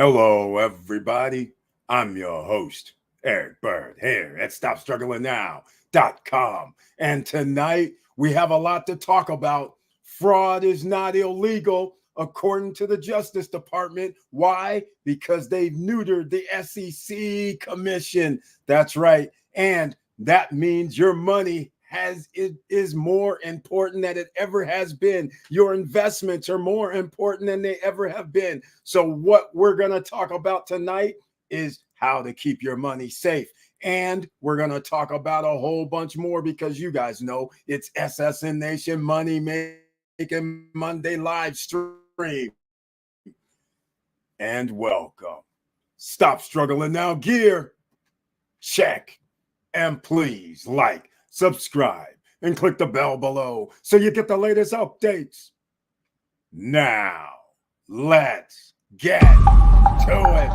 Hello, everybody. I'm your host, Eric Bird, here at StopStrugglingNow.com. And tonight, we have a lot to talk about. Fraud is not illegal, according to the Justice Department. Why? Because they've neutered the SEC Commission. That's right. And that means your money is more important than it ever has been. Your investments are more important than they ever have been. So what we're going to talk about tonight is how to keep your money safe. And we're going to talk about a whole bunch more because you guys know it's SSN Nation Money Making Monday live stream. And welcome. Stop struggling now, gear. Check. And please like, subscribe, and click the bell below so you get the latest updates. Now, let's get to it.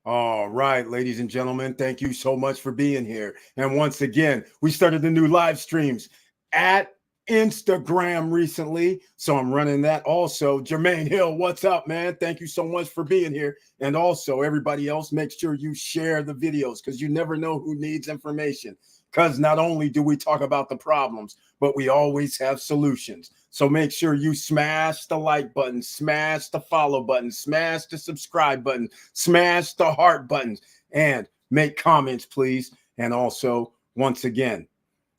All right, ladies and gentlemen, thank you so much for being here. And once again, we started the new live streams at Instagram recently. So I'm running that also. Jermaine Hill, what's up, man? Thank you so much for being here. And also, everybody else, make sure you share the videos because you never know who needs information. Because not only do we talk about the problems, but we always have solutions. So make sure you smash the like button, smash the follow button, smash the subscribe button, smash the heart buttons, and make comments, please. And also, once again,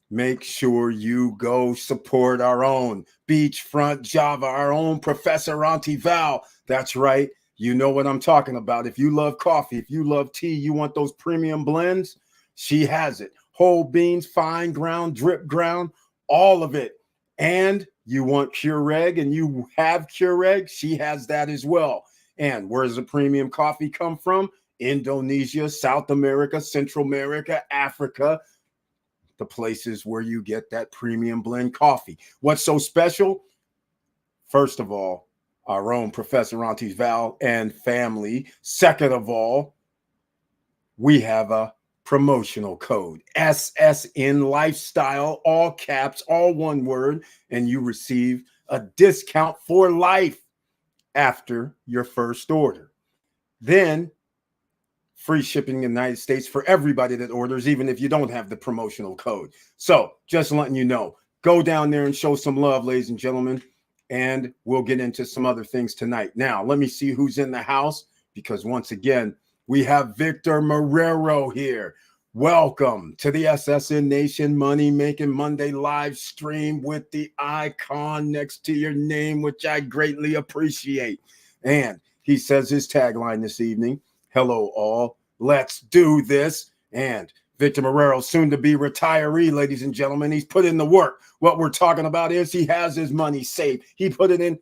make sure you go support our own Beachfront Java, our own Professor Auntie Val. That's right. You know what I'm talking about. If you love coffee, if you love tea, you want those premium blends, she has it. Whole beans, fine ground, drip ground, all of it. And you want Keurig and you have Keurig, she has that as well. And where does the premium coffee come from? Indonesia, South America, Central America, Africa, the places where you get that premium blend coffee. What's so special? First of all, our own Professor Auntie Val and family. Second of all, we have a promotional code, SSN Lifestyle, all caps, all one word, and you receive a discount for life after your first order. Then free shipping in the United States for everybody that orders, even if you don't have the promotional code. So just letting you know, go down there and show some love, ladies and gentlemen, and we'll get into some other things tonight. Now, let me see who's in the house, because once again, we have Victor Marrero here. Welcome to the SSN Nation Money Making Monday live stream with the icon next to your name, which I greatly appreciate. And he says his tagline this evening, hello all, let's do this. And Victor Marrero, soon to be retiree, ladies and gentlemen, he's put in the work. What we're talking about is he has his money saved. He put it in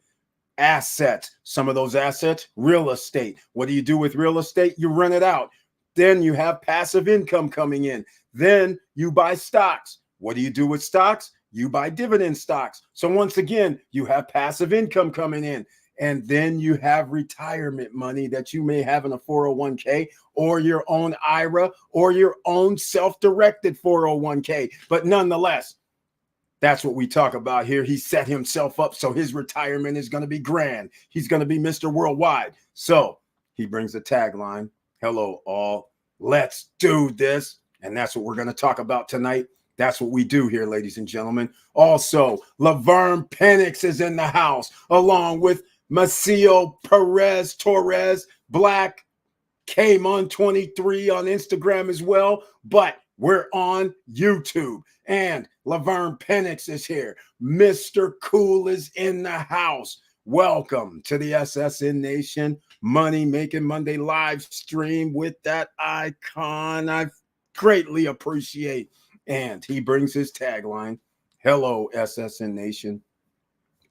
assets. Some of those assets, real estate. What do you do with real estate? You rent it out. Then you have passive income coming in. Then you buy stocks. What do you do with stocks? You buy dividend stocks. So once again, you have passive income coming in. And then you have retirement money that you may have in a 401k or your own IRA or your own self-directed 401k. But nonetheless, that's what we talk about here. He set himself up so his retirement is going to be grand. He's going to be Mr. Worldwide. So he brings a tagline, hello all, let's do this. And that's what we're going to talk about tonight. That's what we do here, ladies and gentlemen. Also, Laverne Penix is in the house, along with Macio Perez Torres, Black K-Mon 23 on Instagram as well. But we're on YouTube. And Laverne Penix is here. Mr. Cool is in the house. Welcome to the SSN Nation Money Making Monday live stream with that icon I greatly appreciate. And he brings his tagline, hello, SSN Nation.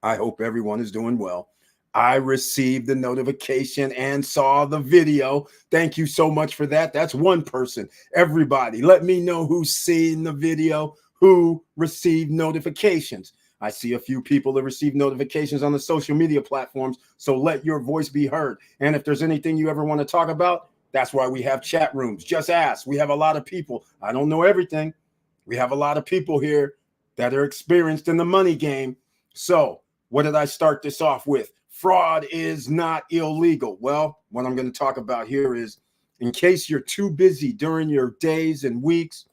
I hope everyone is doing well. I received the notification and saw the video. Thank you so much for that. That's one person. Everybody, let me know who's seen the video, who received notifications. I see a few people that receive notifications on the social media platforms, so let your voice be heard. And if there's anything you ever want to talk about, that's why we have chat rooms. Just ask. We have a lot of people. I don't know everything. We have a lot of people here that are experienced in the money game. So what did I start this off with? Fraud is not illegal. Well, what I'm going to talk about here is, in case you're too busy during your days and weeks,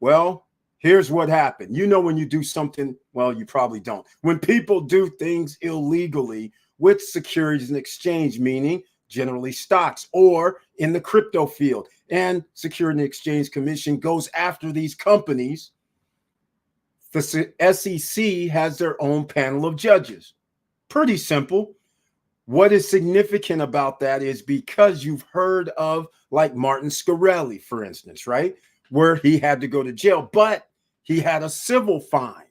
well, here's what happened. You know, when you do something, well, you probably don't. When people do things illegally with securities and exchange, meaning generally stocks or in the crypto field, and Securities and Exchange Commission goes after these companies, the SEC has their own panel of judges. Pretty simple. What is significant about that is because you've heard of like Martin Scarelli, for instance, right? Where he had to go to jail, but he had a civil fine.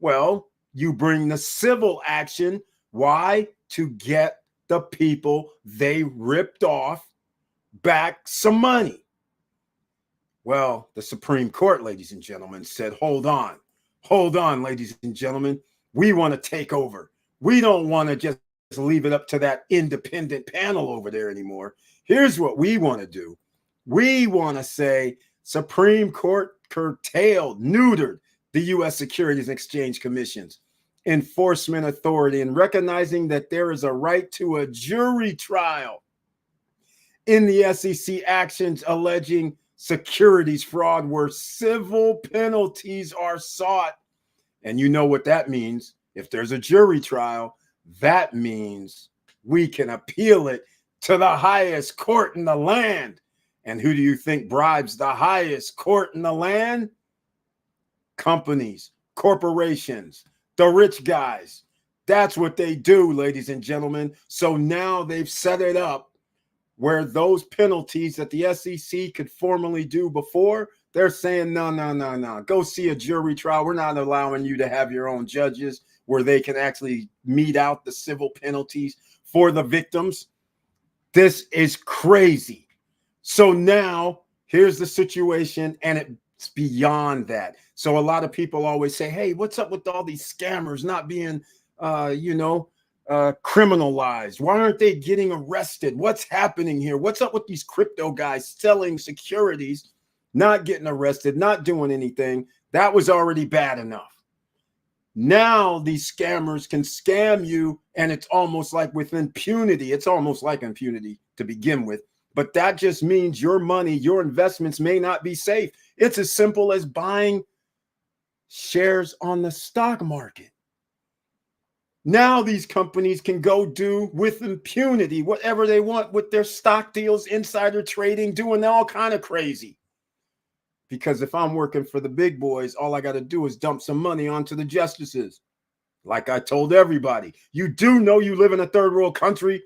Well, you bring the civil action. Why? To get the people they ripped off back some money. Well, the Supreme Court, ladies and gentlemen, said, hold on, ladies and gentlemen. We want to take over. We don't want to just leave it up to that independent panel over there anymore. Here's what we want to do. We want to say Supreme Court curtailed, neutered the U.S. Securities and Exchange Commission's enforcement authority, and recognizing that there is a right to a jury trial in the SEC actions alleging securities fraud where civil penalties are sought. And you know what that means. If there's a jury trial, that means we can appeal it to the highest court in the land. And who do you think bribes the highest court in the land? Companies, corporations, the rich guys. That's what they do, ladies and gentlemen. So now they've set it up where those penalties that the SEC could formally do before, they're saying, no. Go see a jury trial. We're not allowing you to have your own judges where they can actually mete out the civil penalties for the victims. This is crazy. So now here's the situation, and it's beyond that. So a lot of people always say, hey, what's up with all these scammers not being, criminalized? Why aren't they getting arrested? What's happening here? What's up with these crypto guys selling securities, not getting arrested, not doing anything? That was already bad enough. Now these scammers can scam you, and it's almost like with impunity. It's almost like impunity to begin with, but that just means your money, your investments may not be safe. It's as simple as buying shares on the stock market. Now these companies can go do with impunity whatever they want with their stock deals, insider trading, doing all kind of crazy. Because if I'm working for the big boys, all I got to do is dump some money onto the justices. Like I told everybody, you do know you live in a third world country,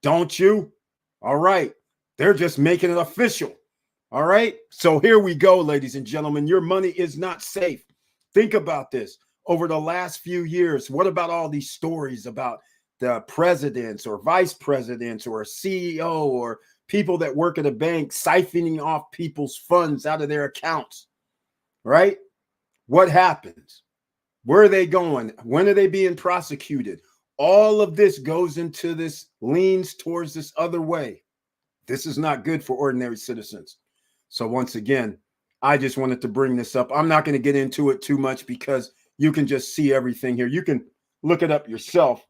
don't you? All right. They're just making it official. All right. So here we go, ladies and gentlemen. Your money is not safe. Think about this. Over the last few years, what about all these stories about the presidents or vice presidents or a CEO or people that work at a bank siphoning off people's funds out of their accounts, right? What happens? Where are they going? When are they being prosecuted? All of this goes into this, leans towards this other way. This is not good for ordinary citizens. So once again, I just wanted to bring this up. I'm not going to get into it too much because you can just see everything here. You can look it up yourself.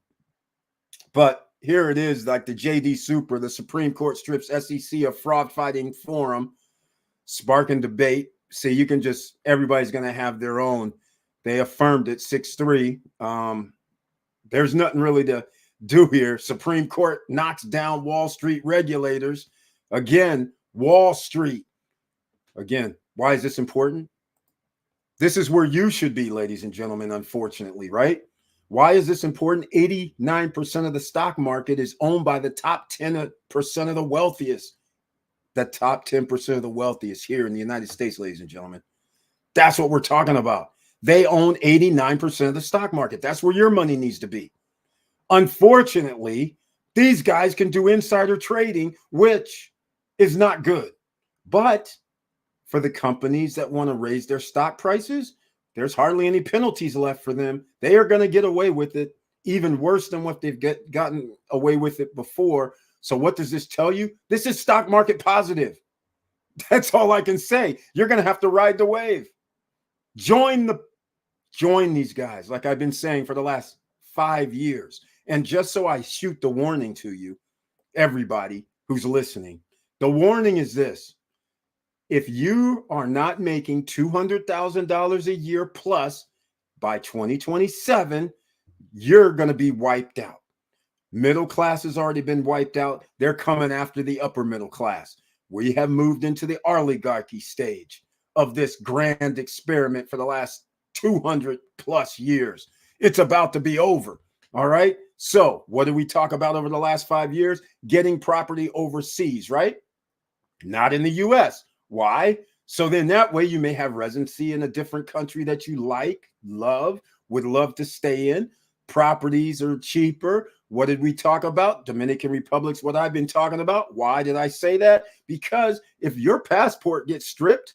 But here it is, like the JD Super, the Supreme Court strips SEC of fraud fighting forum, sparking debate. See, you can just, everybody's going to have their own. They affirmed it 6-3. There's nothing really to do here. Supreme Court knocks down Wall Street regulators. Again, Wall Street. Again, why is this important? This is where you should be, ladies and gentlemen, unfortunately, right? Why is this important? 89% of the stock market is owned by the top 10% of the wealthiest. The top 10% of the wealthiest here in the United States, ladies and gentlemen. That's what we're talking about. They own 89% of the stock market. That's where your money needs to be. Unfortunately, these guys can do insider trading, which is not good. But for the companies that want to raise their stock prices, there's hardly any penalties left for them. They are going to get away with it, even worse than what they've gotten away with it before. So what does this tell you? This is stock market positive. That's all I can say. You're going to have to ride the wave. Join these guys, like I've been saying for the last 5 years. And just so I shoot the warning to you, everybody who's listening, the warning is this. If you are not making $200,000 a year plus by 2027, you're going to be wiped out. Middle class has already been wiped out. They're coming after the upper middle class. We have moved into the oligarchy stage of this grand experiment for the last 200 plus years. It's about to be over. All right. So what did we talk about over the last 5 years? Getting property overseas, right? Not in the US. Why? So then that way you may have residency in a different country that you like, love, would love to stay in. Properties are cheaper. What did we talk about? Dominican Republic's what I've been talking about. Why did I say that? Because if your passport gets stripped,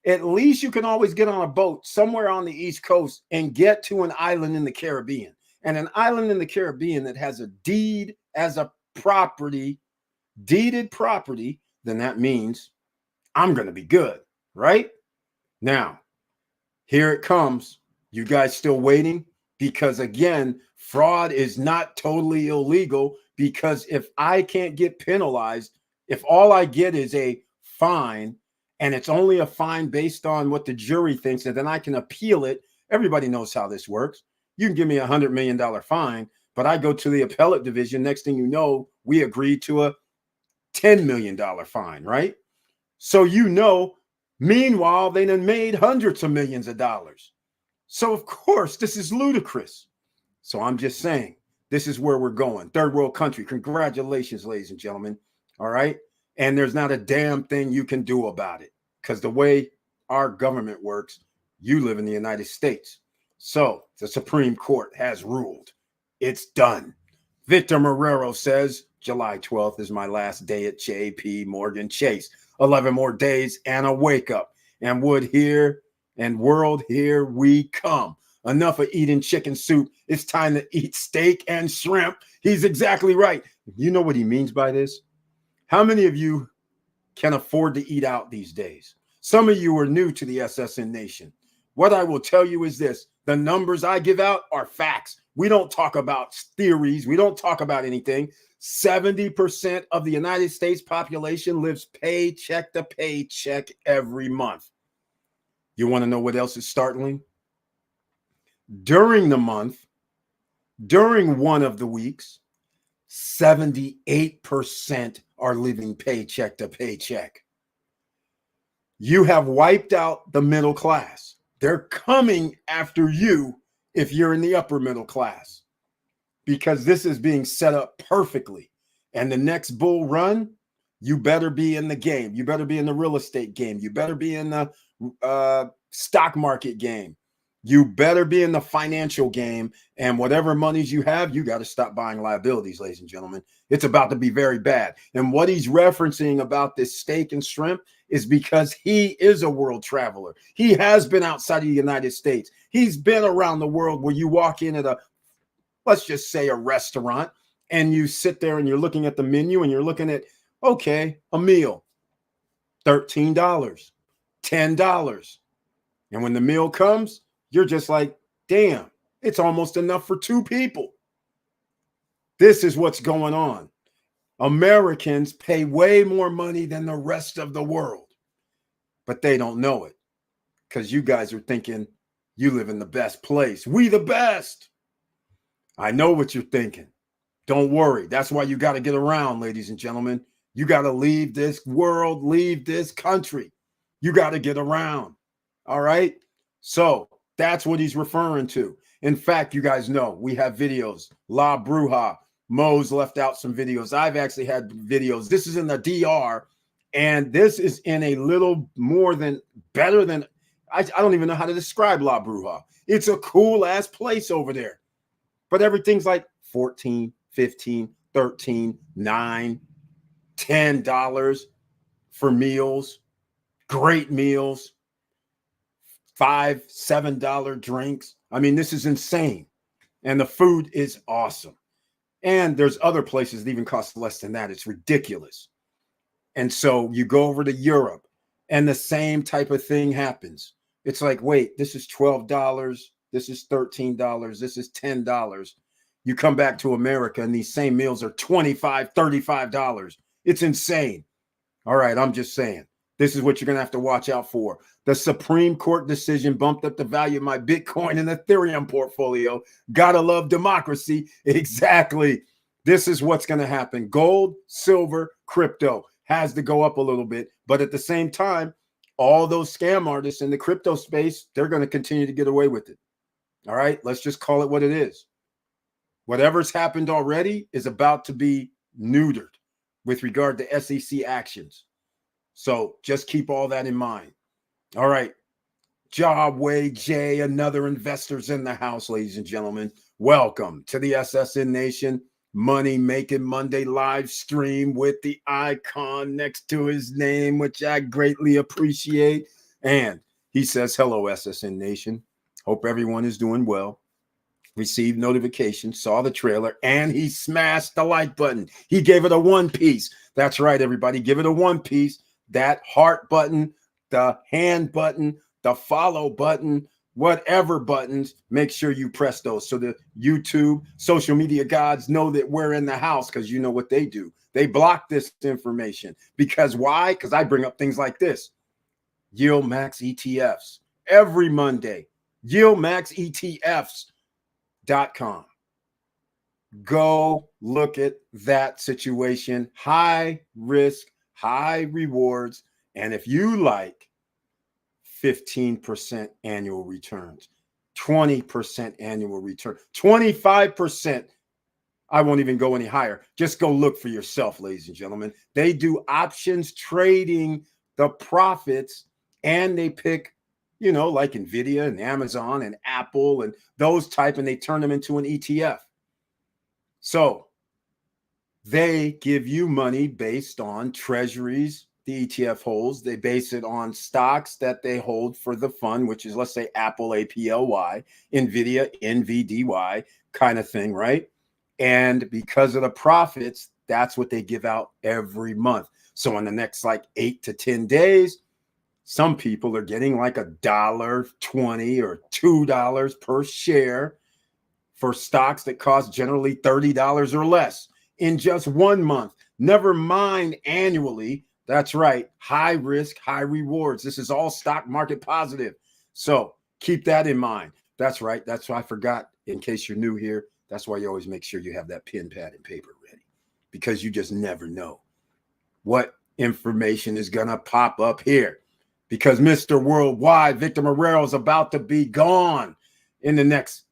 at least you can always get on a boat somewhere on the East Coast and get to an island in the Caribbean. And an island in the Caribbean that has a deed as a property, deeded property, then that means I'm going to be good, right? Now, here it comes. You guys still waiting? Because again, fraud is not totally illegal, because if I can't get penalized, if all I get is a fine, and it's only a fine based on what the jury thinks, and then I can appeal it. Everybody knows how this works. You can give me $100 million fine, but I go to the appellate division. Next thing you know, we agreed to a $10 million fine, right? So meanwhile, they done made hundreds of millions of dollars. So of course, this is ludicrous. So I'm just saying, this is where we're going. Third world country. Congratulations, ladies and gentlemen. All right. And there's not a damn thing you can do about it, because the way our government works, you live in the United States. So the Supreme Court has ruled. It's done. Victor Marrero says July 12th is my last day at JP Morgan Chase. 11 more days and a wake up. And world, here we come. Enough of eating chicken soup. It's time to eat steak and shrimp. He's exactly right. You know what he means by this? How many of you can afford to eat out these days? Some of you are new to the SSN Nation. What I will tell you is this. The numbers I give out are facts. We don't talk about theories. We don't talk about anything. 70% of the United States population lives paycheck to paycheck every month. You want to know what else is startling? During the month, during one of the weeks, 78% are living paycheck to paycheck. You have wiped out the middle class. They're coming after you if you're in the upper middle class, because this is being set up perfectly. And the next bull run, you better be in the game. You better be in the real estate game. You better be in the stock market game. You better be in the financial game. And whatever monies you have, you got to stop buying liabilities, ladies and gentlemen. It's about to be very bad. And what he's referencing about this steak and shrimp is because he is a world traveler. He has been outside of the United States. He's been around the world, where you walk in at let's just say a restaurant, and you sit there and you're looking at the menu and you're looking at, okay, a meal, $13, $10. And when the meal comes, you're just like, damn, it's almost enough for 2 people. This is what's going on. Americans pay way more money than the rest of the world, but they don't know it, because you guys are thinking you live in the best place. We the best. I know what you're thinking. Don't worry. That's why you got to get around, ladies and gentlemen. You got to leave this world, leave this country. You got to get around. All right. So that's what he's referring to. In fact, you guys know we have videos. La Bruja. Mo's left out some videos. I've actually had videos. This is in the DR, and this is in a little more than better than, I don't even know how to describe La Bruja. It's a cool ass place over there, but everything's like $14, $15, $13, $9, $10 for meals, great meals, $5, $7 drinks. I mean, this is insane. And the food is awesome. And there's other places that even cost less than that. It's ridiculous. And so you go over to Europe and the same type of thing happens. It's like, wait, this is $12. This is $13. This is $10. You come back to America and these same meals are $25, $35. It's insane. All right, I'm just saying. This is what you're going to have to watch out for. The Supreme Court decision bumped up the value of my Bitcoin and Ethereum portfolio. Gotta love democracy. Exactly. This is what's going to happen. Gold, silver, crypto has to go up a little bit. But at the same time, all those scam artists in the crypto space, they're going to continue to get away with it. All right, let's just call it what it is. Whatever's happened already is about to be neutered with regard to SEC actions. So just keep all that in mind. All right. Jawway J, another investor's in the house, ladies and gentlemen. Welcome to the SSN Nation Money Making Monday live stream with the icon next to his name, which I greatly appreciate. And he says, hello, SSN Nation. Hope everyone is doing well. Received notification, saw the trailer, and he smashed the like button. He gave it a 1 piece. That's right, everybody. Give it a 1 piece. That heart button, the hand button, the follow button, whatever buttons, make sure you press those so the YouTube, social media gods know that we're in the house, because you know what they do. They block this information. Because why? Because I bring up things like this. Yield Max ETFs. Every Monday. YieldMaxETFs.com. Go look at that situation. High risk, high rewards. And if you like 15% annual returns, 20% annual return, 25%, I won't even go any higher. Just go look for yourself, ladies and gentlemen. They do options trading, the profits, and they pick, you know, like Nvidia and Amazon and Apple and those type, and they turn them into an ETF. So they give you money based on treasuries the ETF holds. They base it on stocks that they hold for the fund, which is, let's say, Apple, APLY, Nvidia, NVDY kind of thing, right? And because of the profits, that's what they give out every month. So in the next like 8 to 10 days, some people are getting like $1.20 or $2 per share for stocks that cost generally $30 or less in just 1 month. Never mind annually. That's right. High risk, high rewards. This is all stock market positive. So keep that in mind. That's right. That's why I forgot, in case you're new here. That's why you always make sure you have that pen, pad, and paper ready, because you just never know what information is going to pop up here. Because Mr. Worldwide, Victor Marrero, is about to be gone in the next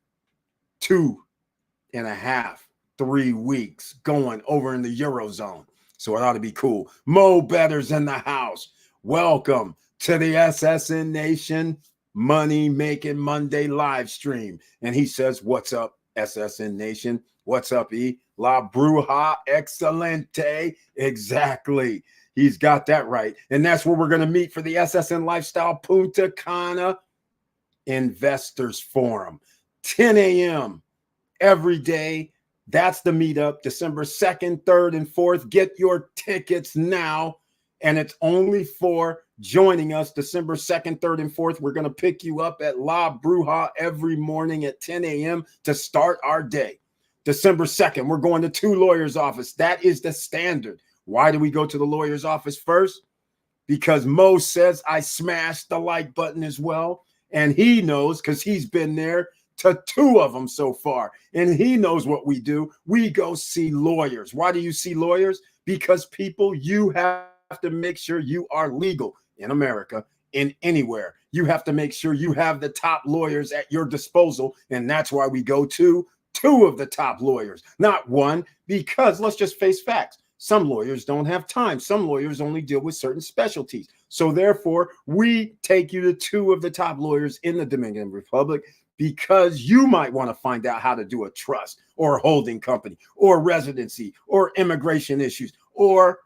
2.5, 3 weeks, going over in the Eurozone. So it ought to be cool. Mo Better's in the house. Welcome to the SSN Nation Money Making Monday live stream. And he says, what's up, SSN Nation? What's up, E? La Bruja Excelente. Exactly. He's got that right. And that's where we're going to meet for the SSN Lifestyle Punta Cana Investors Forum. 10 a.m. every day. That's the meetup, December 2nd, 3rd, and 4th. Get your tickets now. And it's only for joining us December 2nd, 3rd, and 4th. We're going to pick you up at La Bruja every morning at 10 a.m. to start our day. December 2nd, we're going to 2 lawyers' office. That is the standard. Why do we go to the lawyer's office first? Because Mo says I smashed the like button as well. And he knows, because he's been there to 2 of them so far. And he knows what we do. We go see lawyers. Why do you see lawyers? Because people, you have to make sure you are legal in America, in anywhere. You have to make sure you have the top lawyers at your disposal. And that's why we go to 2 of the top lawyers, not 1, because let's just face facts. Some lawyers don't have time. Some lawyers only deal with certain specialties. So therefore, we take you to 2 of the top lawyers in the Dominican Republic, because you might want to find out how to do a trust or a holding company or residency or immigration issues or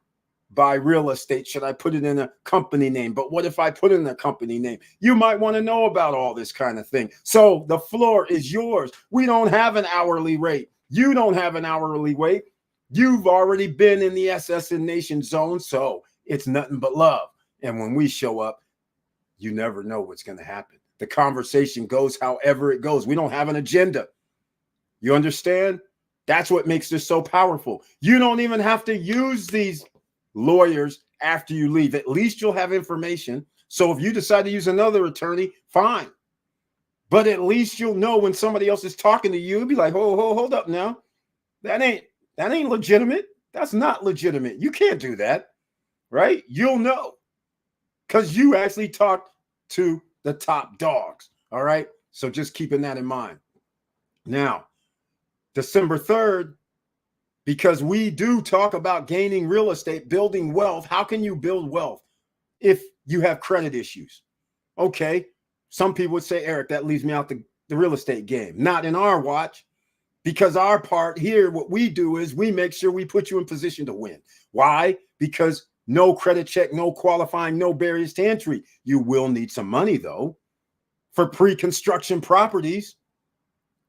buy real estate. Should I put it in a company name? But what if I put it in a company name? You might want to know about all this kind of thing. So the floor is yours. We don't have an hourly rate. You don't have an hourly rate. You've already been in the SSN Nation zone, so it's nothing but love. And when we show up, you never know what's going to happen. The conversation goes however it goes. We don't have an agenda. You understand? That's what makes this so powerful. You don't even have to use these lawyers after you leave. At least you'll have information. So if you decide to use another attorney, fine. But at least you'll know when somebody else is talking to you, be like, hold up now. That ain't legitimate. That's not legitimate. You can't do that, right? You'll know because you actually talked to the top dogs. All right. So just keeping that in mind. Now, December 3rd, because we do talk about gaining real estate, building wealth. How can you build wealth if you have credit issues? Okay. Some people would say, Eric, that leaves me out the real estate game. Not in our watch, because our part here, what we do is we make sure we put you in position to win. Why? Because no credit check, no qualifying, no barriers to entry. You will need some money, though, for pre-construction properties.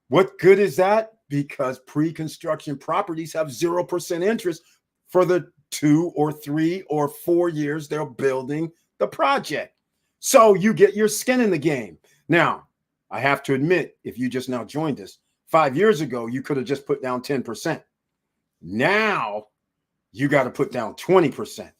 What good is that? Because pre-construction properties have 0% interest for the 2 or 3 or 4 years they're building the project. So you get your skin in the game. Now, I have to admit, if you just now joined us, 5 years ago, you could have just put down 10%. Now, you got to put down 20%.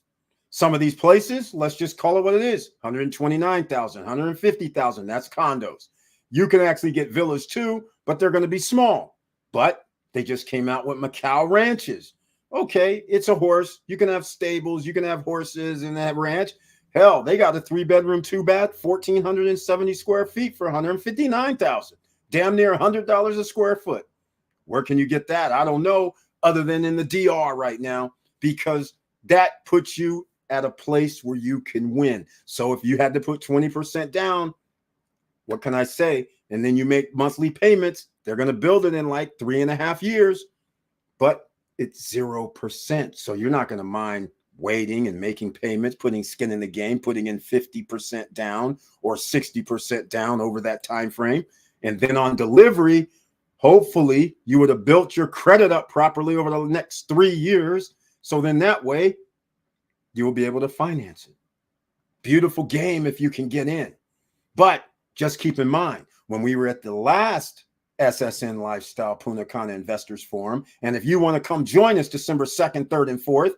Some of these places, let's just call it what it is, 129,000, 150,000, that's condos. You can actually get villas too, but they're going to be small. But they just came out with Macau ranches. Okay, it's a horse. You can have stables, you can have horses in that ranch. Hell, they got a 3-bedroom, 2-bath, 1,470 square feet for 159,000. Damn near $100 a square foot. Where can you get that? I don't know, other than in the DR right now, because that puts you at a place where you can win. So if you had to put 20% down, what can I say? And then you make monthly payments, they're going to build it in like 3.5 years, but it's 0%. So you're not going to mind waiting and making payments, putting skin in the game, putting in 50% down or 60% down over that time frame. And then on delivery, hopefully you would have built your credit up properly over the next 3 years. So then that way you will be able to finance it. Beautiful game if you can get in. But just keep in mind, when we were at the last SSN Lifestyle Punta Cana Investors Forum, and if you want to come join us December 2nd, 3rd, and 4th,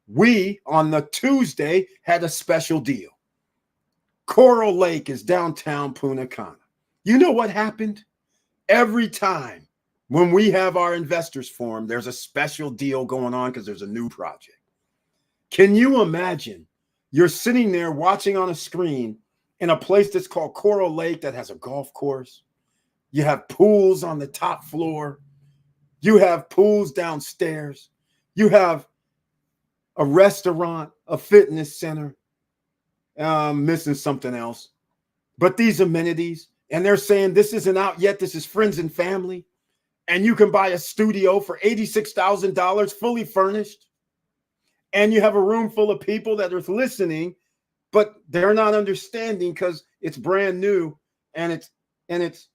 we on the Tuesday had a special deal. Coral Lake is downtown Punta Cana. You know what happened? Every time when we have our investors forum, there's a special deal going on because there's a new project. Can you imagine you're sitting there watching on a screen in a place that's called Coral Lake that has a golf course? You have pools on the top floor. You have pools downstairs. You have a restaurant, a fitness center. I'm missing something else. But these amenities, and they're saying this isn't out yet. This is friends and family. And you can buy a studio for $86,000 fully furnished. And you have a room full of people that are listening, but they're not understanding because it's brand new. And it's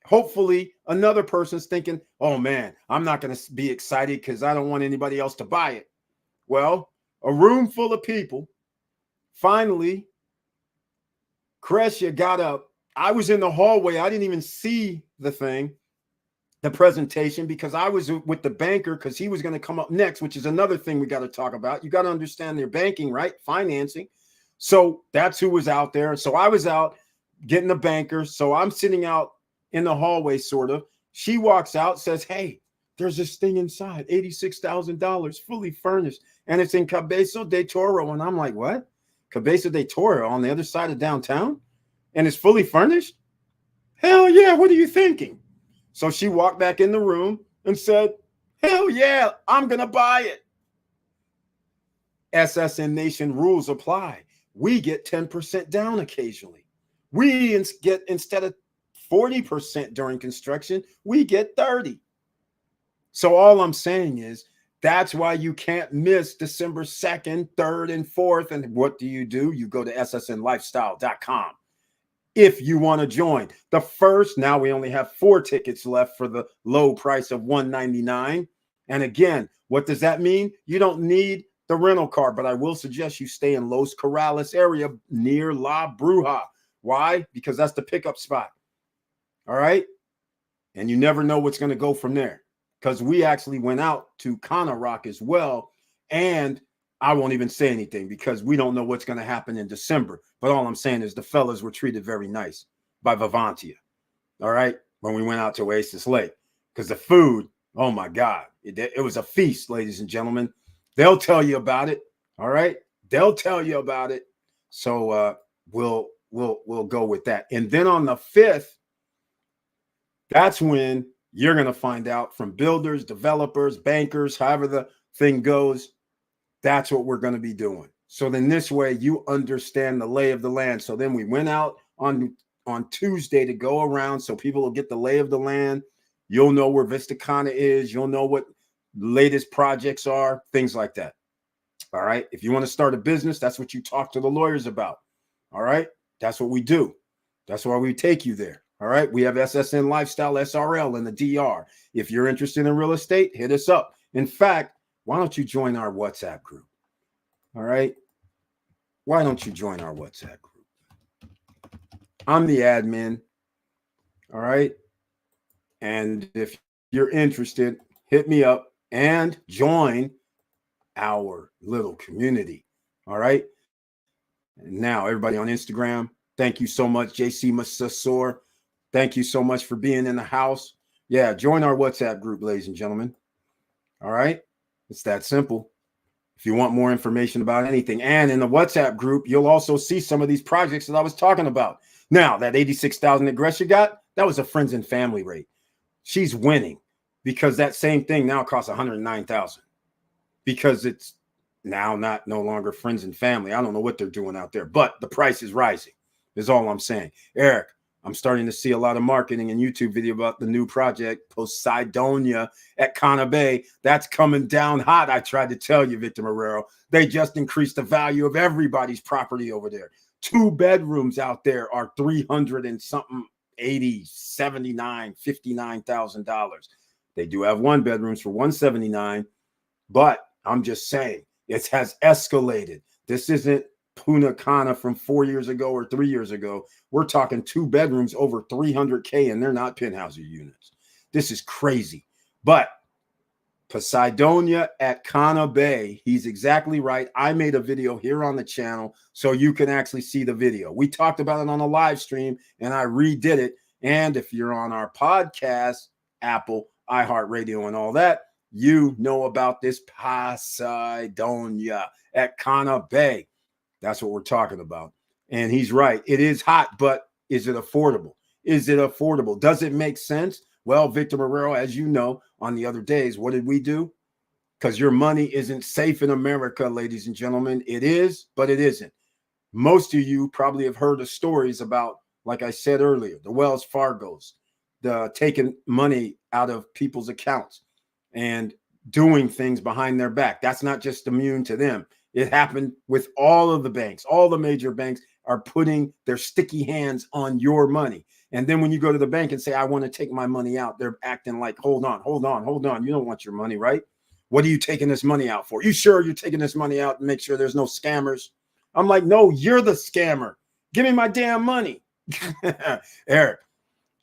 hopefully another person's thinking, oh man, I'm not going to be excited because I don't want anybody else to buy it. Well, a room full of people. Finally, Kresha got up. I was in the hallway. I didn't even see the presentation, because I was with the banker because he was going to come up next, which is another thing we got to talk about. You got to understand their banking, right? Financing. So that's who was out there. So I was out getting the banker. So I'm sitting out in the hallway, sort of. She walks out, says, hey, there's this thing inside, $86,000, fully furnished. And it's in Cabeza de Toro. And I'm like, what? Cabeza de Toro on the other side of downtown? And it's fully furnished? Hell yeah, what are you thinking? So she walked back in the room and said, hell yeah, I'm going to buy it. SSN Nation rules apply. We get 10% down occasionally. We get, instead of 40% during construction, we get 30. So all I'm saying is that's why you can't miss December 2nd, 3rd, and 4th. And what do? You go to ssnlifestyle.com. If you want to join the first, now we only have 4 tickets left for the low price of $199. And again, what does that mean? You don't need the rental car, but I will suggest you stay in Los Corrales area near La Bruja. Why? Because that's the pickup spot. All right. And you never know what's going to go from there, because we actually went out to Cana Rock as well. And I won't even say anything because we don't know what's going to happen in December. But all I'm saying is the fellas were treated very nice by Vivantia. All right. When we went out to Oasis Lake, because the food, oh my God, it was a feast, ladies and gentlemen. They'll tell you about it. All right. They'll tell you about it. So we'll go with that. And then on the 5th, that's when you're going to find out from builders, developers, bankers, however the thing goes. That's what we're going to be doing. So then this way you understand the lay of the land. So then we went out on Tuesday to go around so people will get the lay of the land. You'll know where Vista Cana is. You'll know what latest projects are, things like that. All right. If you want to start a business, that's what you talk to the lawyers about. All right. That's what we do. That's why we take you there. All right. We have SSN Lifestyle SRL in the DR. If you're interested in real estate, hit us up. In fact, why don't you join our WhatsApp group? All right. Why don't you join our WhatsApp group? I'm the admin. All right. And if you're interested, hit me up and join our little community. All right. And now, everybody on Instagram, thank you so much. JC Masasor, thank you so much for being in the house. Yeah, join our WhatsApp group, ladies and gentlemen. All right. It's that simple. If you want more information about anything, and in the WhatsApp group, you'll also see some of these projects that I was talking about. Now, that 86,000 that Gresha got, that was a friends and family rate. She's winning because that same thing now costs 109,000 because it's now no longer friends and family. I don't know what they're doing out there, but the price is rising is all I'm saying. Eric, I'm starting to see a lot of marketing and YouTube video about the new project, Poseidonia at Cana Bay. That's coming down hot. I tried to tell you, Victor Marrero. They just increased the value of everybody's property over there. 2 bedrooms out there are 300 and something, 80, 79, $59,000. They do have 1 bedrooms for 179, but I'm just saying it has escalated. This isn't Punta Cana from 4 years ago or 3 years ago. We're talking 2 bedrooms over 300K, and they're not penthouse units. This is crazy. But Poseidonia at Cana Bay, he's exactly right. I made a video here on the channel so you can actually see the video. We talked about it on a live stream, and I redid it. And if you're on our podcast, Apple, iHeartRadio, and all that, you know about this Poseidonia at Cana Bay. That's what we're talking about. And he's right. It is hot, but is it affordable? Is it affordable? Does it make sense? Well, Victor Marrero, as you know, on the other days, what did we do? Because your money isn't safe in America, ladies and gentlemen. It is, but it isn't. Most of you probably have heard the stories about, like I said earlier, the Wells Fargos, the taking money out of people's accounts and doing things behind their back. That's not just immune to them. It happened with all of the banks. All the major banks are putting their sticky hands on your money. And then when you go to the bank and say, I want to take my money out, they're acting like, hold on. You don't want your money, right? What are you taking this money out for? You sure you're taking this money out and make sure there's no scammers? I'm like, no, you're the scammer. Give me my damn money. Eric.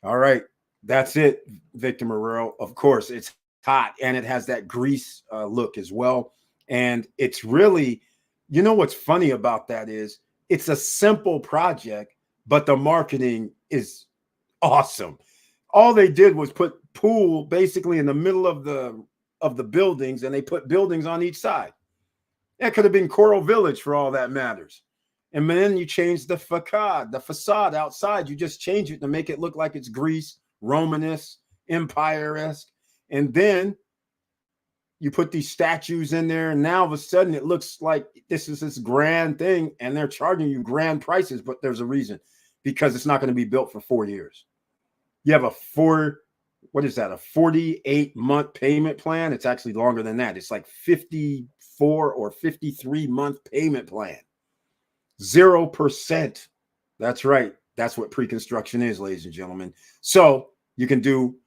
All right. That's it, Victor Marrero. Of course, it's hot and it has that grease look as well. And it's really, you know, what's funny about that is it's a simple project, but the marketing is awesome. All they did was put pool basically in the middle of the buildings, and they put buildings on each side. That could have been Coral Village for all that matters. And then you change the facade outside. You just change it to make it look like it's Greece, Romanesque, Empire-esque. And then you put these statues in there, and now all of a sudden it looks like this is this grand thing, and they're charging you grand prices, but there's a reason, because it's not going to be built for 4 years. You have what is that? A 48-month payment plan? It's actually longer than that. It's like 54 or 53-month payment plan. 0%. That's right. That's what pre-construction is, ladies and gentlemen. So you can do,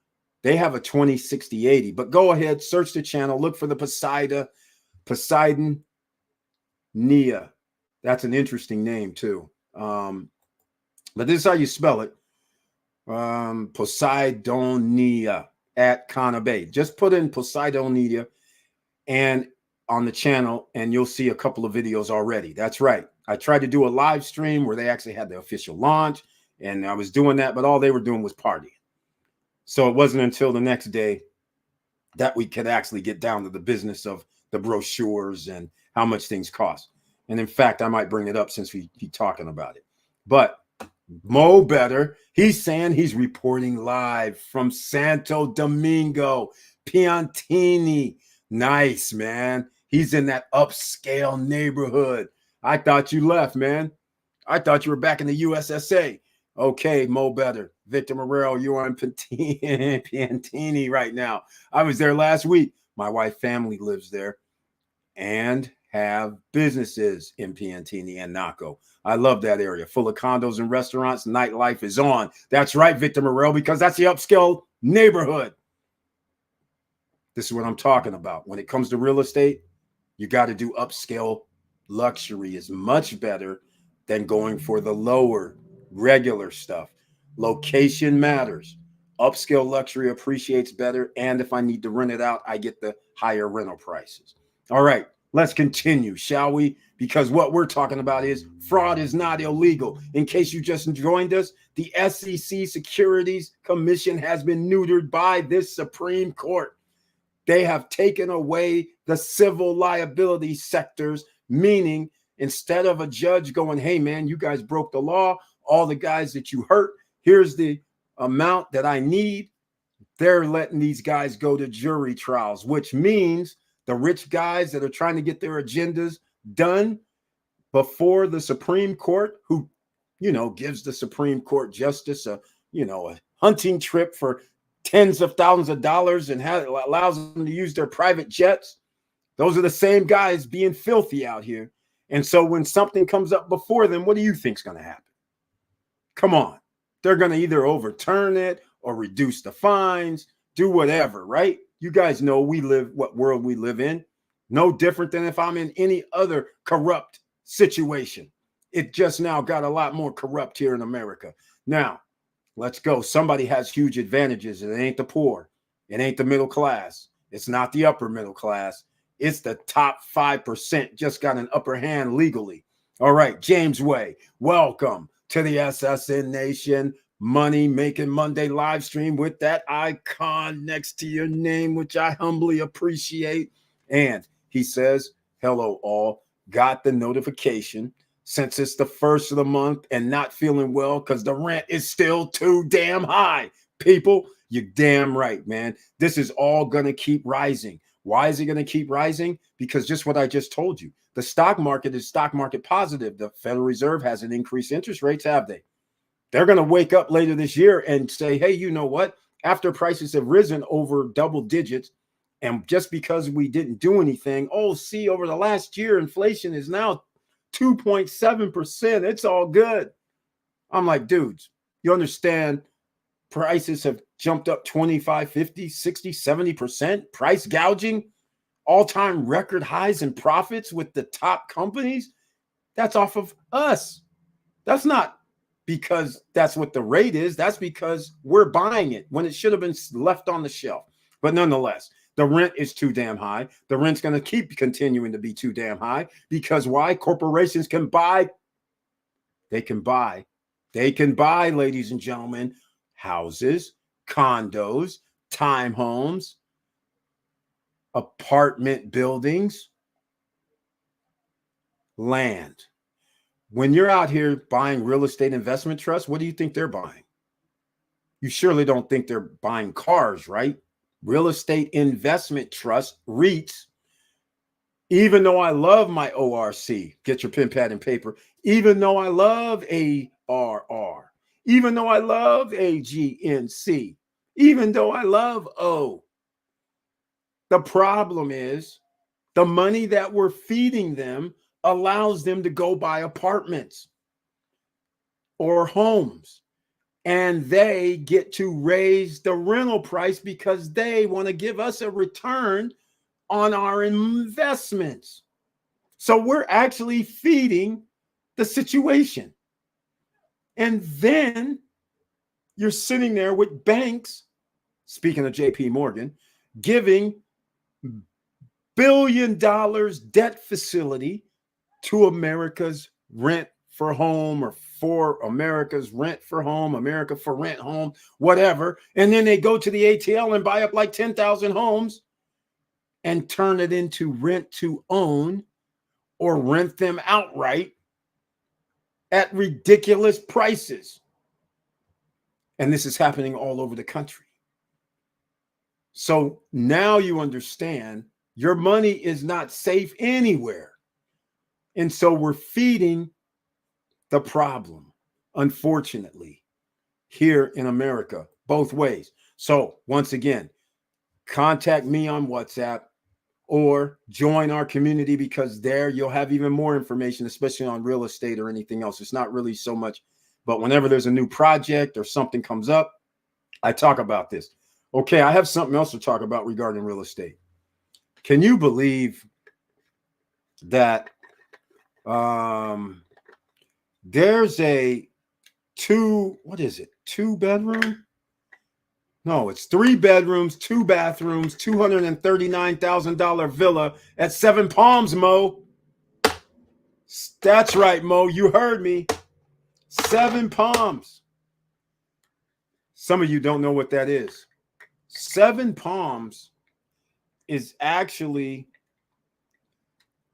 they have a 20, 60, 80, but go ahead, search the channel, look for the Poseidon Nia. That's an interesting name too. But this is how you spell it. Poseidonia at Kana Bay. Just put in Poseidonia and on the channel, and you'll see a couple of videos already. That's right. I tried to do a live stream where they actually had the official launch, and I was doing that, but all they were doing was partying. So it wasn't until the next day that we could actually get down to the business of the brochures and how much things cost. And in fact, I might bring it up since we keep talking about it. But Mo Better, he's saying he's reporting live from Santo Domingo, Piantini. Nice, man. He's in that upscale neighborhood. I thought you left, man. I thought you were back in the USSA. Okay, Mo Better. Victor Morel, you're on Piantini right now. I was there last week. My wife family lives there and have businesses in Piantini and Naco. I love that area, full of condos and restaurants. Nightlife is on. That's right, Victor Morel, because that's the upscale neighborhood. This is what I'm talking about. When it comes to real estate, you got to do upscale. Luxury is much better than going for the lower regular stuff. Location matters. Upscale luxury appreciates better. And if I need to rent it out, I get the higher rental prices. All right, let's continue, shall we? Because what we're talking about is fraud is not illegal. In case you just joined us, the SEC Securities Commission has been neutered by this Supreme Court. They have taken away the civil liability sectors, meaning instead of a judge going, hey, man, you guys broke the law, all the guys that you hurt, here's the amount that I need. They're letting these guys go to jury trials, which means the rich guys that are trying to get their agendas done before the Supreme Court, who, gives the Supreme Court justice a hunting trip for tens of thousands of dollars and allows them to use their private jets. Those are the same guys being filthy out here. And so when something comes up before them, what do you think is going to happen? Come on. They're going to either overturn it or reduce the fines, do whatever, right? You guys know what world we live in. No different than if I'm in any other corrupt situation. It just now got a lot more corrupt here in America. Now, let's go. Somebody has huge advantages. It ain't the poor. It ain't the middle class. It's not the upper middle class. It's the top 5% just got an upper hand legally. All right, James Way, welcome to the SSN Nation Money Making Monday live stream with that icon next to your name, which I humbly appreciate. And he says, hello all, got the notification since it's the first of the month and not feeling well because the rent is still too damn high. People, you're damn right, man. This is all going to keep rising. Why is it going to keep rising? Because just what I just told you, the stock market is stock market positive. The Federal Reserve hasn't increased interest rates, have they? They're going to wake up later this year and say, hey, you know what? After prices have risen over double digits, and just because we didn't do anything, see, over the last year, inflation is now 2.7%. It's all good. I'm like, dudes, you understand prices have jumped up 25, 50, 60, 70%. Price gouging, all-time record highs in profits with the top companies. That's off of us. That's not because that's what the rate is. That's because we're buying it when it should have been left on the shelf. But nonetheless, the rent is too damn high. The rent's going to keep continuing to be too damn high because why? Corporations can buy. They can buy, ladies and gentlemen, houses, condos, time homes, apartment buildings, land. When you're out here buying real estate investment trusts, what do you think they're buying? You surely don't think they're buying cars, right? Real estate investment trust, REITs, even though I love my ORC, get your pen, pad, and paper, even though I love ARR, even though I love AGNC, even though I love O. The problem is the money that we're feeding them allows them to go buy apartments or homes, and they get to raise the rental price because they want to give us a return on our investments. So we're actually feeding the situation. And then you're sitting there with banks, speaking of JP Morgan, giving $1 billion debt facility to America's rent for home, or for America's rent for home, America for rent home, whatever. And then they go to the ATL and buy up like 10,000 homes and turn it into rent to own or rent them outright at ridiculous prices. And this is happening all over the country. So now you understand your money is not safe anywhere. And so we're feeding the problem, unfortunately, here in America, both ways. So once again, contact me on WhatsApp or join our community, because there you'll have even more information, especially on real estate or anything else. It's not really so much, but whenever there's a new project or something comes up, I talk about this. Okay, I have something else to talk about regarding real estate. Can you believe that there's a two bedroom? No, it's 3 bedrooms, 2 bathrooms, $239,000 villa at Seven Palms, Mo. That's right, Mo. You heard me. Seven Palms. Some of you don't know what that is. Seven Palms is actually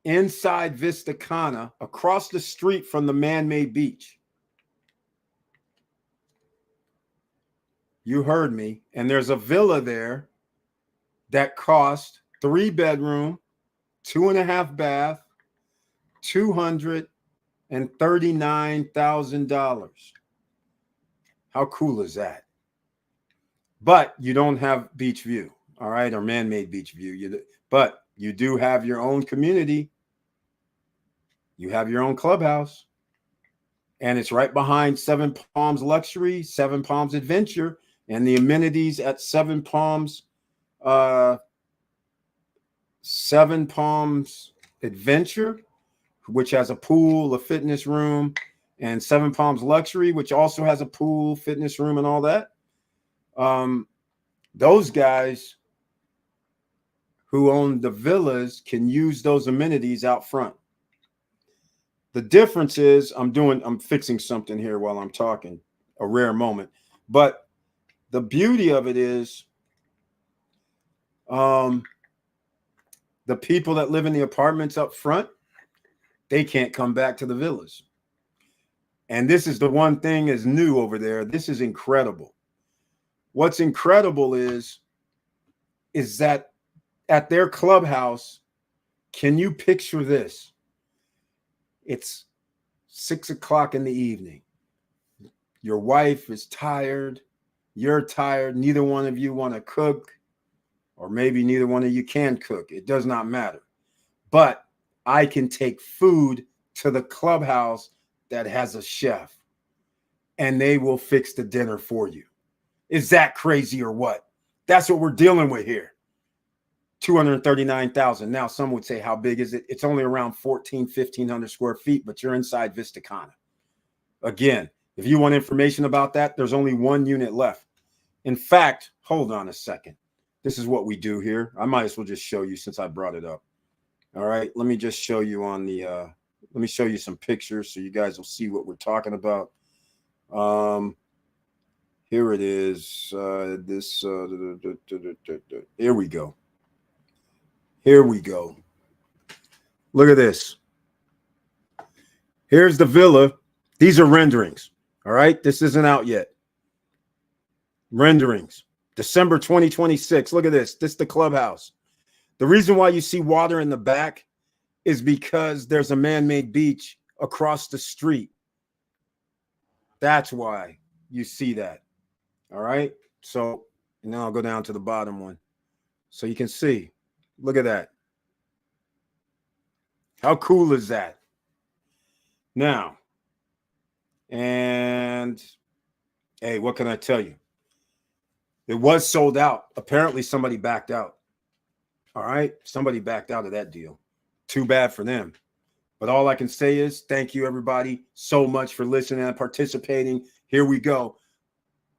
inside Vista Cana, across the street from the man-made beach. You heard me. And there's a villa there that cost 3 bedroom, 2.5 bath, $239,000. How cool is that? But you don't have beach view, all right, or man-made beach view. But you do have your own community. You have your own clubhouse. And it's right behind Seven Palms Luxury, Seven Palms Adventure, and the amenities at Seven Palms Adventure, which has a pool, a fitness room, and Seven Palms Luxury, which also has a pool, fitness room, and all that. Those guys who own the villas can use those amenities out front. The difference is I'm fixing something here while I'm talking, a rare moment. But the beauty of it is the people that live in the apartments up front, they can't come back to the villas. And this is the one thing is new over there. This is incredible. What's incredible is that at their clubhouse, can you picture this? It's 6 o'clock in the evening. Your wife is tired. You're tired. Neither one of you want to cook, or maybe neither one of you can cook. It does not matter. But I can take food to the clubhouse that has a chef, and they will fix the dinner for you. Is that crazy or what? That's what we're dealing with here. 239,000. Now, some would say, how big is it? It's only around 1,500 square feet, but you're inside Vista Cana. Again, if you want information about that, there's only 1 unit left. In fact, hold on a second. This is what we do here. I might as well just show you since I brought it up. All right, let me just show you on the, let me show you some pictures so you guys will see what we're talking about. Here it is. Here we go. Here we go. Look at this. Here's the villa. These are renderings. All right. This isn't out yet. Renderings. December 2026. Look at this. This is the clubhouse. The reason why you see water in the back is because there's a man-made beach across the street. That's why you see that. All right. So now I'll go down to the bottom one. So you can see, look at that. How cool is that? Now, and hey, what can I tell you? It was sold out. Apparently somebody backed out. All right. Somebody backed out of that deal. Too bad for them. But all I can say is thank you, everybody, so much for listening and participating. Here we go.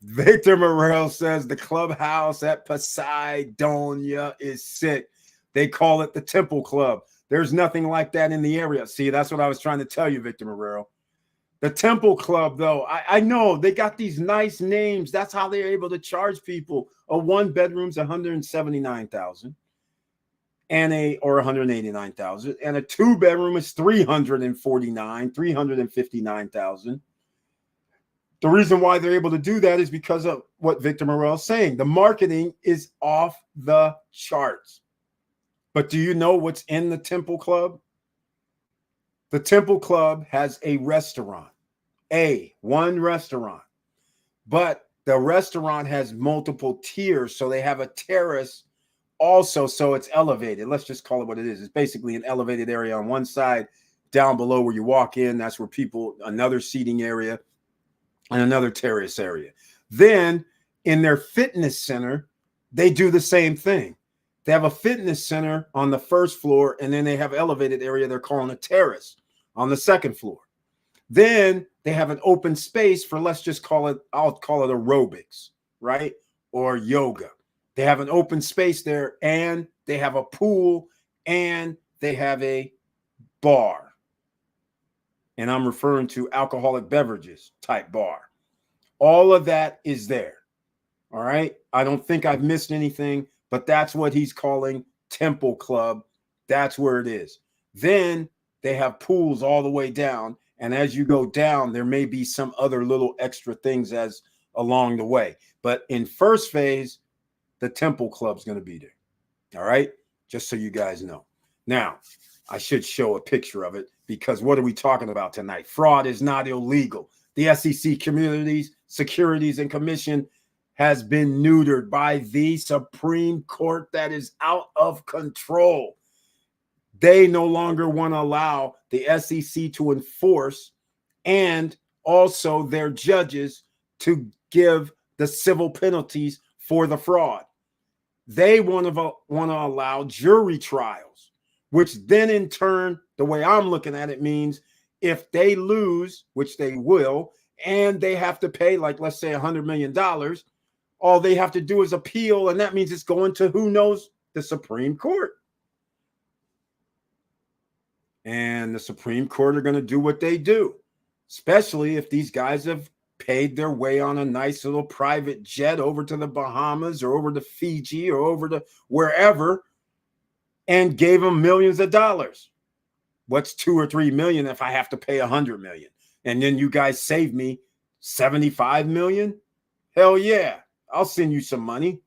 Victor Morel says the clubhouse at Poseidonia is sick. They call it the Temple Club. There's nothing like that in the area. See, that's what I was trying to tell you, Victor Morel. The Temple Club, though, I know they got these nice names. That's how they're able to charge people. A one bedroom's $179,000 or $189,000, and a two bedroom is $359,000. The reason why they're able to do that is because of what Victor Morel is saying. The marketing is off the charts. But do you know what's in the Temple Club? The Temple Club has a restaurant, one restaurant. But the restaurant has multiple tiers, so they have a terrace also, so it's elevated. Let's just call it what it is. It's basically an elevated area on one side. Down below where you walk in, that's where people, another seating area, and another terrace area. Then in their fitness center, they do the same thing. They have a fitness center on the first floor, and then they have an elevated area they're calling a terrace on the second floor. Then they have an open space for, let's just call it, I'll call it aerobics, right? Or yoga. They have an open space there, and they have a pool, and they have a bar. And I'm referring to alcoholic beverages type bar. All of that is there. All right. I don't think I've missed anything, but that's what he's calling Temple Club. That's where it is. Then they have pools all the way down. And as you go down, there may be some other little extra things as along the way. But in first phase, the Temple Club's going to be there. All right. Just so you guys know. Now, I should show a picture of it, because what are we talking about tonight? Fraud is not illegal. The SEC Securities and Commission has been neutered by the Supreme Court. That is out of control. They no longer want to allow the SEC to enforce, and also their judges to give the civil penalties for the fraud. They want to allow jury trials, which then in turn, the way I'm looking at it, means if they lose, which they will, and they have to pay, like, let's say $100 million, all they have to do is appeal, and that means it's going to, who knows, the Supreme Court. And the Supreme Court are going to do what they do, especially if these guys have paid their way on a nice little private jet over to the Bahamas or over to Fiji or over to wherever, and gave them millions of dollars. What's 2 or 3 million if I have to pay 100 million? And then you guys save me 75 million? Hell yeah, I'll send you some money.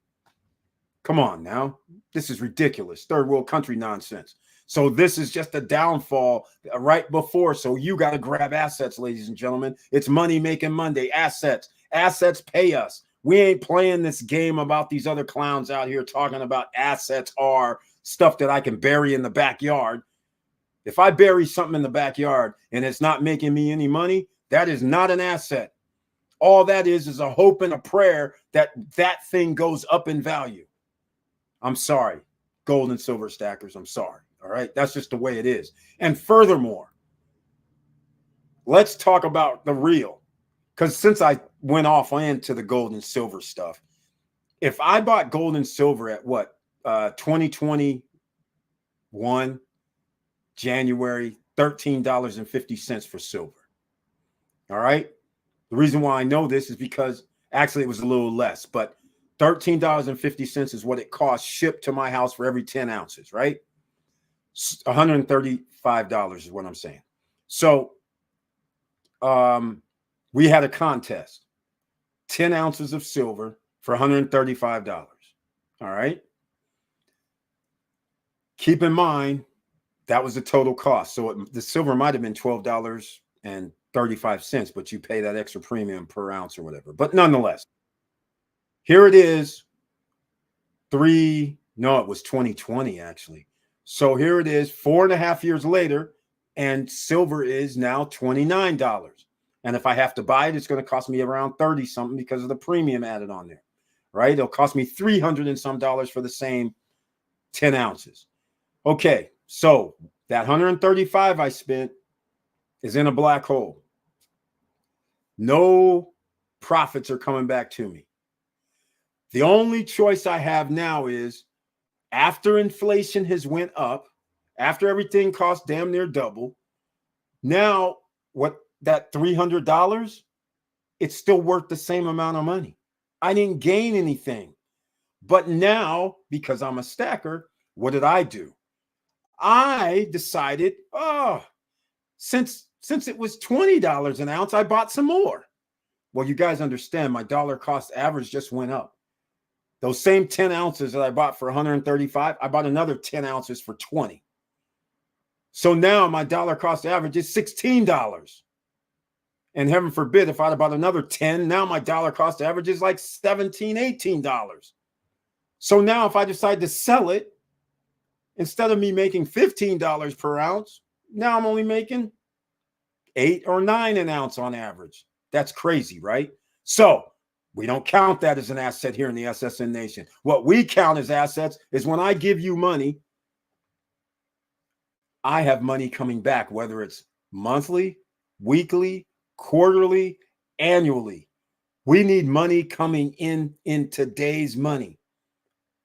Come on now. This is ridiculous. Third world country nonsense. So this is just a downfall right before. So you got to grab assets, ladies and gentlemen. It's money making Monday. Assets. Assets pay us. We ain't playing this game about these other clowns out here talking about assets are stuff that I can bury in the backyard. If I bury something in the backyard and it's not making me any money, that is not an asset. All that is a hope and a prayer that that thing goes up in value. I'm sorry, gold and silver stackers. I'm sorry. All right. That's just the way it is. And furthermore, let's talk about the real. Because since I went off into the gold and silver stuff, if I bought gold and silver at what, 2021, January, $13.50 for silver. All right. The reason why I know this is because actually it was a little less, but $13.50 is what it costs shipped to my house for every 10 ounces, right? $135 is what I'm saying. So we had a contest, 10 ounces of silver for $135. All right. Keep in mind, that was the total cost. So the silver might have been $12.30 35 cents, but you pay that extra premium per ounce or whatever. But nonetheless, here it is. It was 2020 actually. So here it is 4.5 years later, and silver is now $29. And if I have to buy it, it's going to cost me around 30 something because of the premium added on there, right? It'll cost me 300 and some dollars for the same 10 ounces. Okay, so that 135 I spent is in a black hole. No profits are coming back to me. The only choice I have now is, after inflation has went up, after everything costs damn near double, now what, that $300, it's still worth the same amount of money. I didn't gain anything. But now, because I'm a stacker, what did I do? I decided, since it was $20 an ounce, I bought some more. Well, you guys understand my dollar cost average just went up. Those same 10 ounces that I bought for 135, I bought another 10 ounces for 20. So now my dollar cost average is $16. And heaven forbid, if I'd have bought another 10, now my dollar cost average is like $17, $18. So now if I decide to sell it, instead of me making $15 per ounce, now I'm only making 8 or 9 an ounce on average. That's crazy, right? So we don't count that as an asset here in the SSN Nation. What we count as assets is when I give you money, I have money coming back, whether it's monthly, weekly, quarterly, annually. We need money coming in today's money.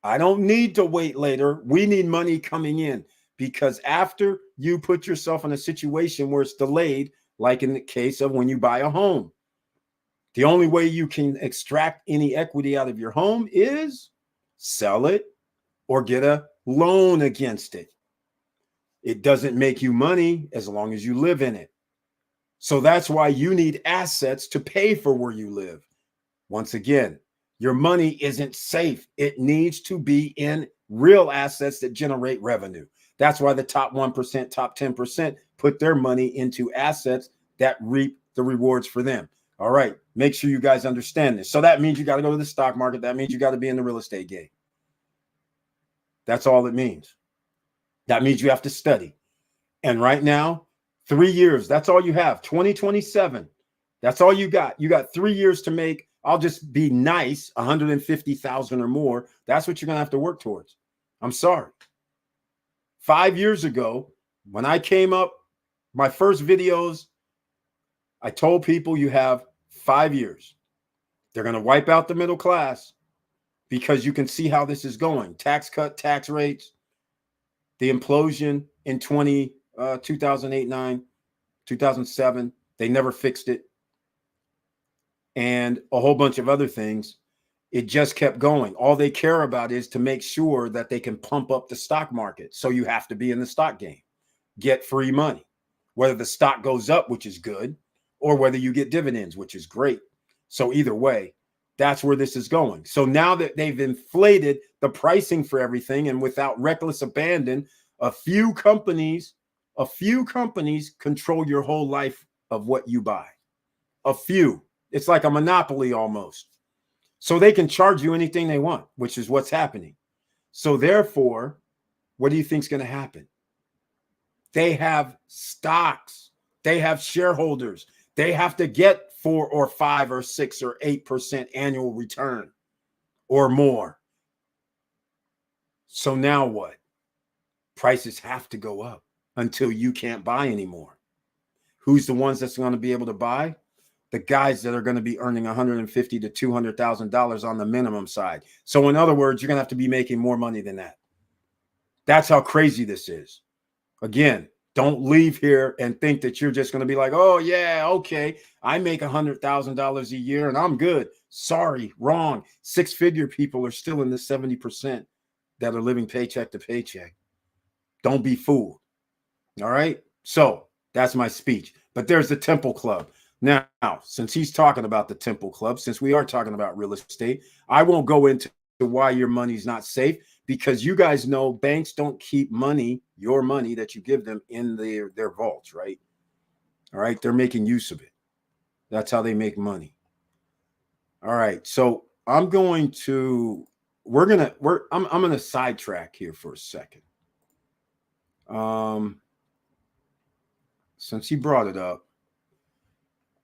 I don't need to wait later. We need money coming in, because after you put yourself in a situation where it's delayed, like in the case of when you buy a home, the only way you can extract any equity out of your home is sell it or get a loan against it. It doesn't make you money as long as you live in it. So that's why you need assets to pay for where you live. Once again, your money isn't safe. It needs to be in real assets that generate revenue. That's why the top 1%, top 10% put their money into assets that reap the rewards for them. All right, make sure you guys understand this. So that means you got to go to the stock market. That means you got to be in the real estate game. That's all it means. That means you have to study. And right now, 3 years, that's all you have. 2027, that's all you got. You got 3 years to make, I'll just be nice, 150,000 or more. That's what you're going to have to work towards. I'm sorry. 5 years ago, when I came up, my first videos, I told people you have 5 years. They're going to wipe out the middle class, because you can see how this is going. Tax cut, tax rates, the implosion in 2008, 9, 2007. They never fixed it. And a whole bunch of other things. It just kept going. All they care about is to make sure that they can pump up the stock market. So you have to be in the stock game, get free money, whether the stock goes up, which is good, or whether you get dividends, which is great. So either way, that's where this is going. So now that they've inflated the pricing for everything, and without reckless abandon, a few companies control your whole life of what you buy. A few. It's like a monopoly almost. So they can charge you anything they want, which is what's happening. So therefore, what do you think is going to happen? They have stocks. They have shareholders. They have to get 4 or 5 or 6 or 8% annual return or more. So now what? Prices have to go up until you can't buy anymore. Who's the ones that's going to be able to buy? The guys that are going to be earning $150,000 to $200,000 on the minimum side. So in other words, you're going to have to be making more money than that. That's how crazy this is. Again, don't leave here and think that you're just going to be like, oh yeah, okay, I make $100,000 a year and I'm good. Sorry, wrong. 6-figure people are still in the 70% that are living paycheck to paycheck. Don't be fooled. All right. So that's my speech. But there's the Temple Club. Now, since he's talking about the Temple Club, since we are talking about real estate, I won't go into why your money's not safe, because you guys know banks don't keep money, your money that you give them, in their vaults, right? All right. They're making use of it. That's how they make money. All right. So I'm going to, I'm going to sidetrack here for a second. Since he brought it up,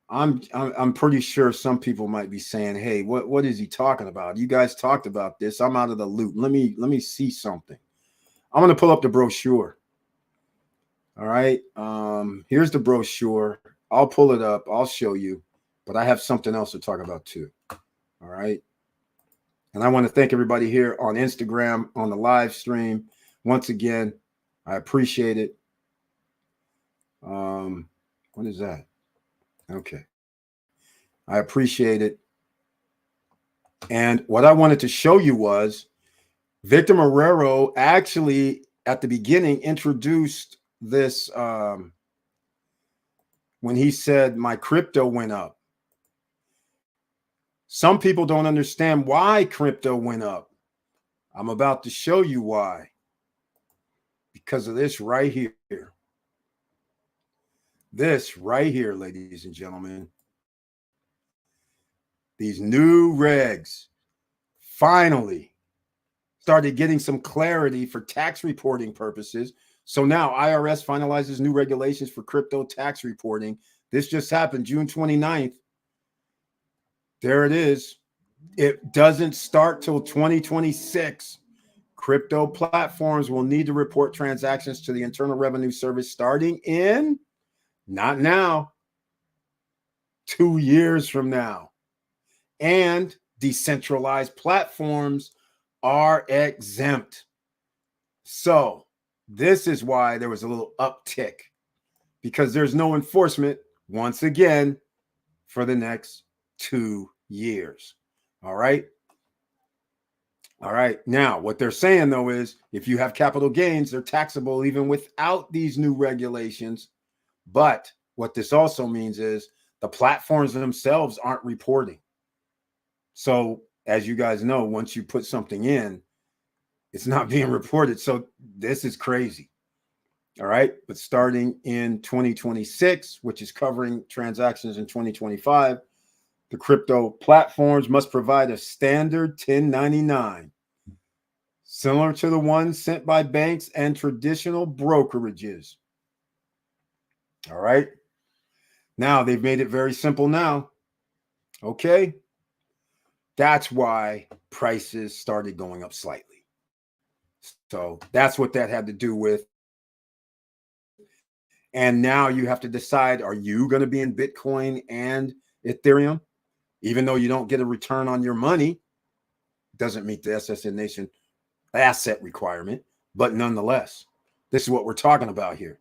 I'm pretty sure some people might be saying, "Hey, what is he talking about? You guys talked about this. I'm out of the loop. Let me see something." I'm going to pull up the brochure. All right. Here's the brochure. I'll pull it up. I'll show you, but I have something else to talk about too. All right. And I want to thank everybody here on Instagram on the live stream. Once again, I appreciate it. What is that? Okay. I appreciate it. And what I wanted to show you was Victor Marrero actually at the beginning introduced this when he said my crypto went up. Some people don't understand why crypto went up. I'm about to show you why. Because of this right here. This right here, ladies and gentlemen. These new regs finally started getting some clarity for tax reporting purposes. So now IRS finalizes new regulations for crypto tax reporting. This just happened June 29th. There it is. It doesn't start till 2026. Crypto platforms will need to report transactions to the Internal Revenue Service starting in, not now, 2 years from now. And decentralized platforms are exempt. So this is why there was a little uptick, because there's no enforcement once again for the next 2 years. All right. All right. Now, what they're saying, though, is if you have capital gains, they're taxable even without these new regulations. But what this also means is the platforms themselves aren't reporting. So as you guys know, once you put something in, it's not being reported. So this is crazy. All right. But starting in 2026, which is covering transactions in 2025, the crypto platforms must provide a standard 1099, similar to the one sent by banks and traditional brokerages. All right. Now they've made it very simple now. Okay. That's why prices started going up slightly. So that's what that had to do with. And now you have to decide, are you going to be in Bitcoin and Ethereum? Even though you don't get a return on your money, doesn't meet the SSN Nation asset requirement, but nonetheless, this is what we're talking about here.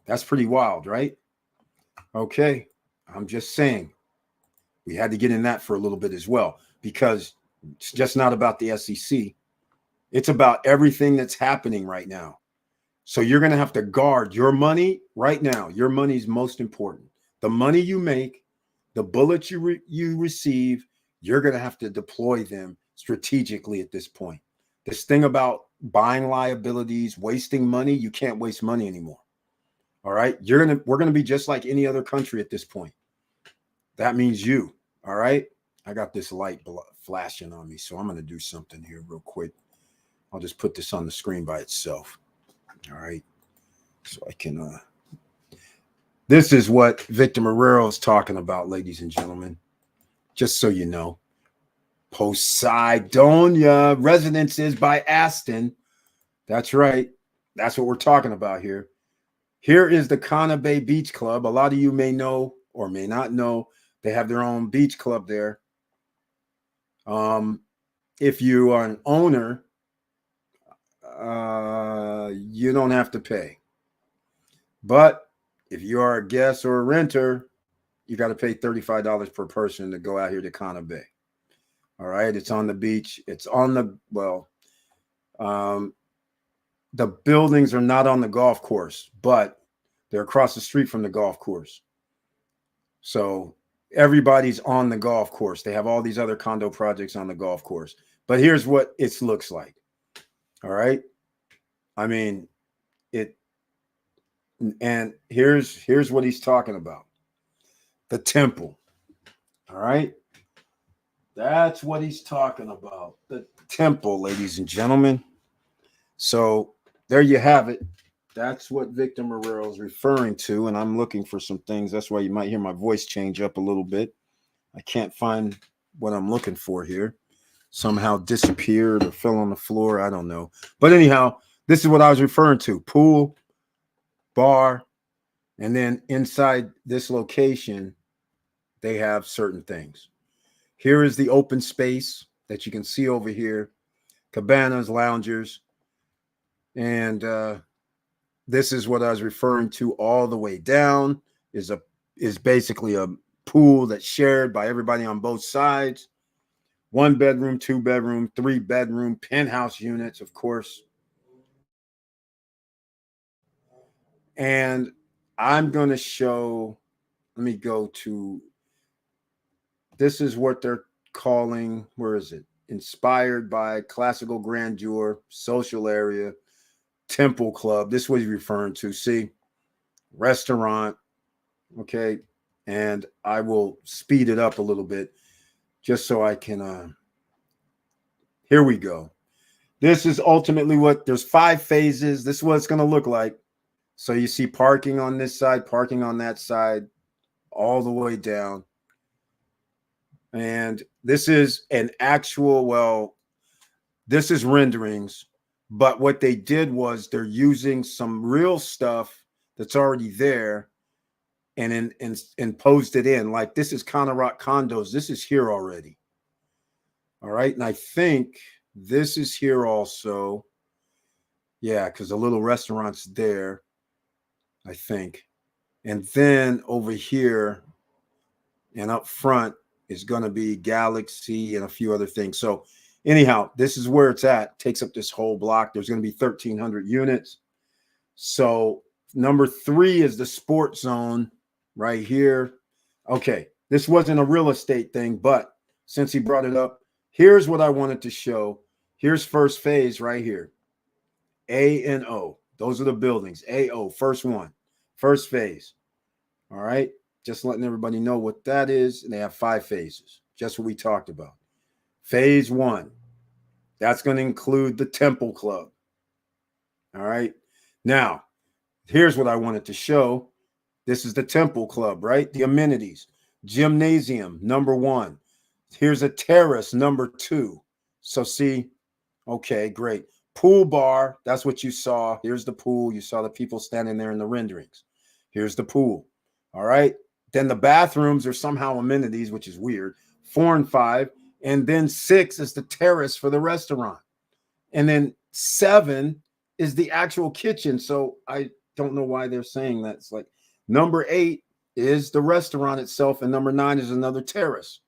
That's pretty wild, right? Okay. I'm just saying we had to get in that for a little bit as well, because it's just not about the SEC. It's about everything that's happening right now. So you're going to have to guard your money right now. Your money is most important. The money you make, the bullets you receive, you're going to have to deploy them strategically at this point. This thing about buying liabilities, wasting money, you can't waste money anymore. All right. We're going to be just like any other country at this point. That means you. All right. I got this light flashing on me, so I'm going to do something here real quick. I'll just put this on the screen by itself. All right. So I can, this is what Victor Marrero is talking about, ladies and gentlemen, just so you know. Poseidonia Residences by Aston. That's right. That's what we're talking about here. Here is the Kana Bay Beach Club. A lot of you may know or may not know, they have their own beach club there. If you are an owner, you don't have to pay. But if you are a guest or a renter, you got to pay $35 per person to go out here to Kana Bay. All right. It's on the beach. It's on the, well, the buildings are not on the golf course, but they're across the street from the golf course. So everybody's on the golf course. They have all these other condo projects on the golf course. But here's what it looks like. All right. I mean, And here's what he's talking about. The temple. All right. That's what he's talking about. The temple, ladies and gentlemen. So there you have it. That's what Victor Morero is referring to. And I'm looking for some things. That's why you might hear my voice change up a little bit. I can't find what I'm looking for here. Somehow disappeared or fell on the floor. I don't know. But anyhow, this is what I was referring to. Pool, bar, and then inside this location, they have certain things. Here is the open space that you can see over here. Cabanas, loungers. And this is what I was referring to all the way down is basically a pool that's shared by everybody on both sides. 1 bedroom, 2 bedroom, 3 bedroom, penthouse units, of course. And I'm going to show, let me go to, this is what they're calling, where is it? Inspired by classical grandeur, social area, temple club. This is what he's referring to. See, restaurant. Okay. And I will speed it up a little bit just so I can, here we go. This is ultimately what, there's 5 phases. This is what it's going to look like. So you see parking on this side, parking on that side, all the way down. And this is an actual, well, this is renderings, but what they did was they're using some real stuff that's already there and posed it in. Like this is Rock Condos. This is here already. All right. And I think this is here also. Yeah, because the little restaurant's there, I think. And then over here and up front is going to be Galaxy and a few other things. So anyhow, this is where it's at. Takes up this whole block. There's going to be 1,300 units. So number 3 is the sports zone right here. Okay, this wasn't a real estate thing, but since he brought it up, here's what I wanted to show. Here's first phase right here. A and O. Those are the buildings. AO, first one, first phase. All right. Just letting everybody know what that is. And they have 5 phases, just what we talked about. Phase 1, that's going to include the Temple Club. All right. Now, here's what I wanted to show. This is the Temple Club, right? The amenities. Gymnasium, number 1. Here's a terrace, number 2. So see, okay, great. Pool bar, that's what you saw. Here's the pool. You saw the people standing there in the renderings. Here's the pool. All right. Then the bathrooms are somehow amenities, which is weird. 4 and 5. And then 6 is the terrace for the restaurant. And then 7 is the actual kitchen. So I don't know why they're saying that. It's like number 8 is the restaurant itself. And number 9 is another terrace.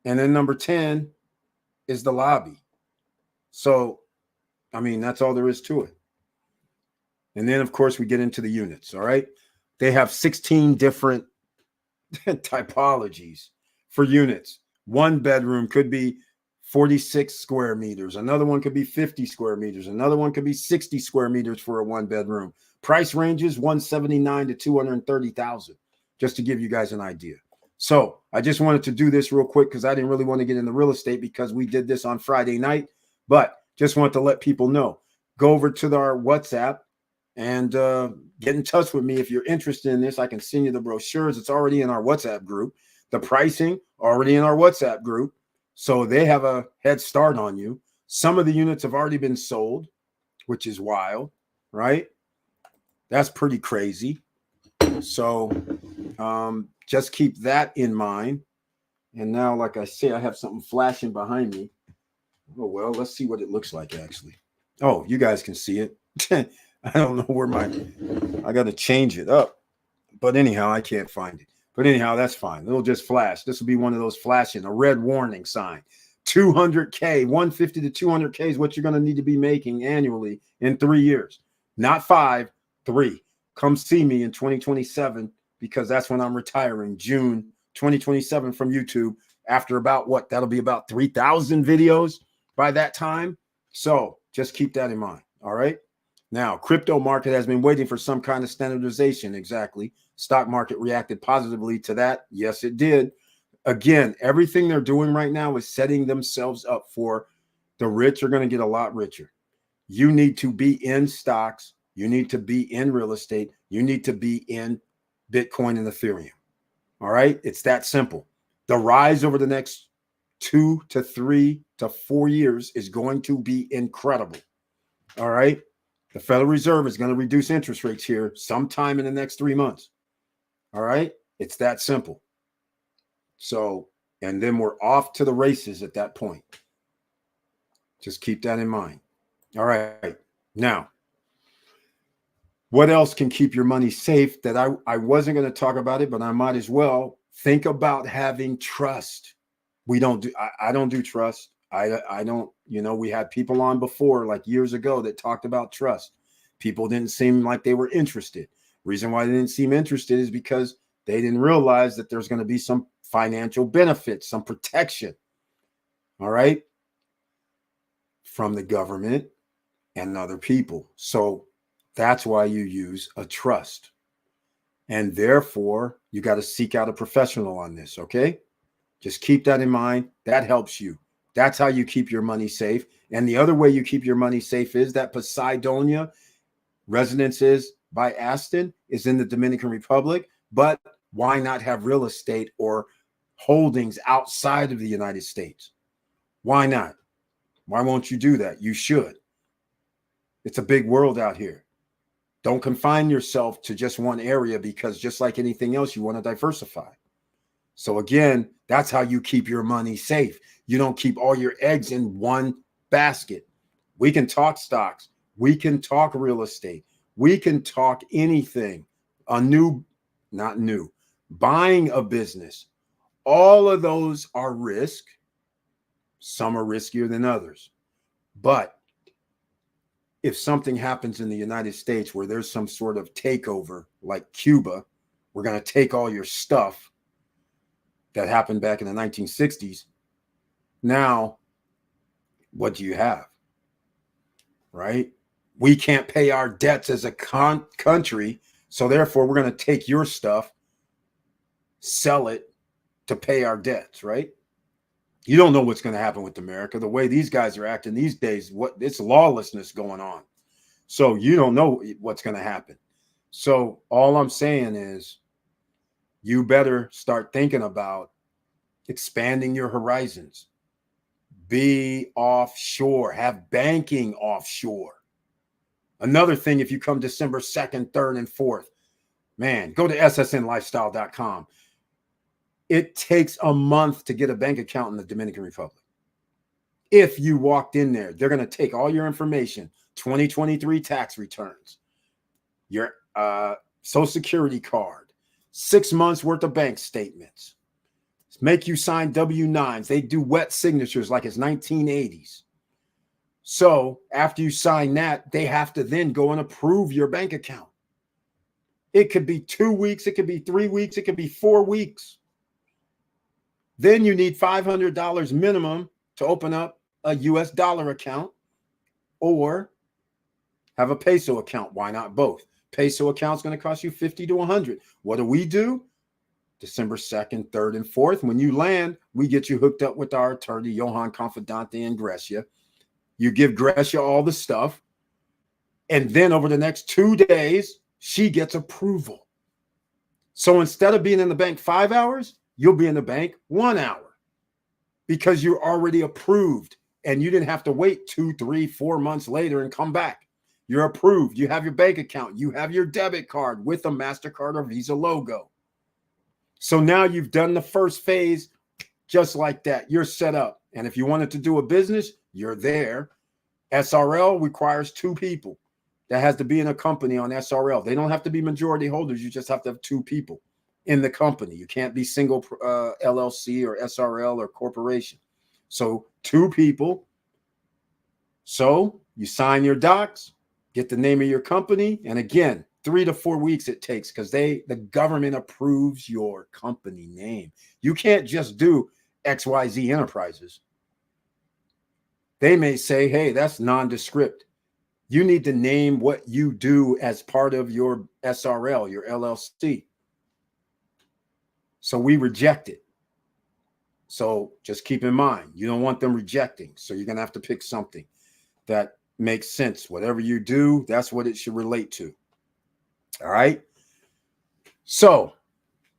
And then number 10 is the lobby. So, I mean, that's all there is to it. And then, of course, we get into the units. All right. They have 16 different typologies for units. 1 bedroom could be 46 square meters. Another one could be 50 square meters. Another one could be 60 square meters for a 1 bedroom. Price ranges 179 to 230,000, just to give you guys an idea. So I just wanted to do this real quick because I didn't really want to get into real estate because we did this on Friday night, but just want to let people know. Go over to our WhatsApp and get in touch with me if you're interested in this. I can send you the brochures. It's already in our WhatsApp group. The pricing already in our WhatsApp group. So they have a head start on you. Some of the units have already been sold, which is wild, right? That's pretty crazy. So just keep that in mind. And now, like I say, I have something flashing behind me. Oh, well, let's see what it looks like, actually. Oh, you guys can see it. I don't know where I got to change it up. But anyhow, I can't find it. But anyhow, that's fine. It'll just flash. This will be one of those flashing, a red warning sign. 200K, 150 to 200K is what you're going to need to be making annually in 3 years. Not 5, 3. Come see me in 2027 because that's when I'm retiring, June 2027 from YouTube. After about what? That'll be about 3,000 videos by that time. So just keep that in mind. All right. Now, crypto market has been waiting for some kind of standardization. Exactly. Stock market reacted positively to that. Yes, it did. Again, everything they're doing right now is setting themselves up for the rich are going to get a lot richer. You need to be in stocks. You need to be in real estate. You need to be in Bitcoin and Ethereum. All right. It's that simple. The rise over the next 2 to 3 to 4 years is going to be incredible. All right. The Federal Reserve is going to reduce interest rates here sometime in the next 3 months. All right. It's that simple. So, and then we're off to the races at that point. Just keep that in mind. All right. Now, what else can keep your money safe that I wasn't going to talk about it, but I might as well. Think about having trust. I don't do trust. I don't, we had people on before, like years ago, that talked about trust. People didn't seem like they were interested. Reason why they didn't seem interested is because they didn't realize that there's going to be some financial benefits, some protection. All right. From the government and other people. So that's why you use a trust. And therefore, you got to seek out a professional on this. Okay. Just keep that in mind. That helps you. That's how you keep your money safe. And the other way you keep your money safe is that Poseidonia residences by Aston is in the Dominican Republic. But why not have real estate or holdings outside of the United States? Why not? Why won't you do that? You should. It's a big world out here. Don't confine yourself to just one area, because just like anything else, you want to diversify. So again, that's how you keep your money safe. You don't keep all your eggs in one basket. We can talk stocks. We can talk real estate. We can talk anything. Buying a business. All of those are risk. Some are riskier than others. But if something happens in the United States where there's some sort of takeover, like Cuba, we're going to take all your stuff that happened back in the 1960s. Now, what do you have? Right? We can't pay our debts as a country. So therefore, we're going to take your stuff, sell it to pay our debts, right? You don't know what's going to happen with America. The way these guys are acting these days, it's lawlessness going on. So you don't know what's going to happen. So all I'm saying is you better start thinking about expanding your horizons. Be offshore. Have banking offshore. Another thing, if you come December 2nd, 3rd, and 4th, man, go to ssnlifestyle.com. It takes a month to get a bank account in the Dominican Republic. If you walked in there, they're going to take all your information, 2023 tax returns, your Social Security card, 6 months worth of bank statements, make you sign W-9s. They do wet signatures like it's 1980s. So after you sign that, they have to then go and approve your bank account. It could be 2 weeks. It could be 3 weeks. It could be 4 weeks. Then you need $500 minimum to open up a US dollar account or have a peso account. Why not both? Peso account is going to cost you $50 to $100. What do? December 2nd, 3rd, and 4th. When you land, we get you hooked up with our attorney, Johan Confidante in Grecia. You give Grecia all the stuff. And then over the next 2 days, she gets approval. So instead of being in the bank 5 hours, you'll be in the bank 1 hour because you're already approved and you didn't have to wait 2, 3, 4 months later and come back. You're approved. You have your bank account. You have your debit card with a MasterCard or Visa logo. So now you've done the first phase just like that. You're set up. And if you wanted to do a business, you're there. SRL requires 2 people. That has to be in a company on SRL. They don't have to be majority holders. You just have to have 2 people in the company. You can't be single LLC or SRL or corporation. So 2 people. So you sign your docs, get the name of your company. And again, 3 to 4 weeks it takes because the government approves your company name. You can't just do XYZ Enterprises. They may say, hey, that's nondescript. You need to name what you do as part of your SRL, your LLC. So we reject it. So just keep in mind, you don't want them rejecting. So you're going to have to pick something that makes sense. Whatever you do, that's what it should relate to. All right. So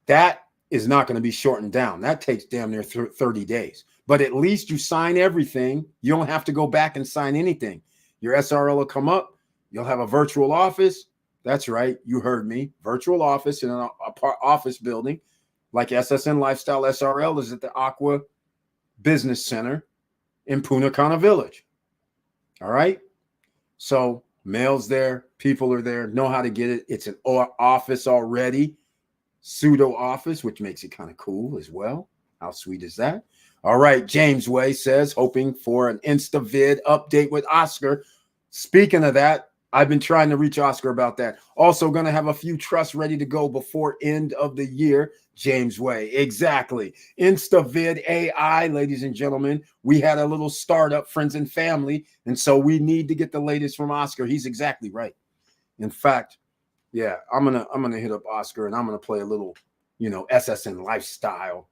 that is not going to be shortened down. That takes damn near 30 days. But at least you sign everything. You don't have to go back and sign anything. Your SRL will come up. You'll have a virtual office. That's right. You heard me. Virtual office in an office building like SSN Lifestyle SRL is at the Aqua Business Center in Punta Cana Village. All right. So mail's there. People are there. Know how to get it. It's an office already. Pseudo office, which makes it kind of cool as well. How sweet is that? All right. James Way says, hoping for an InstaVid update with Oscar. Speaking of that, I've been trying to reach Oscar about that. Also going to have a few trusts ready to go before end of the year. James Way. Exactly. InstaVid AI, ladies and gentlemen. We had a little startup, friends and family. And so we need to get the latest from Oscar. He's exactly right. In fact, yeah, I'm gonna hit up Oscar and I'm gonna play a little, SSN Lifestyle.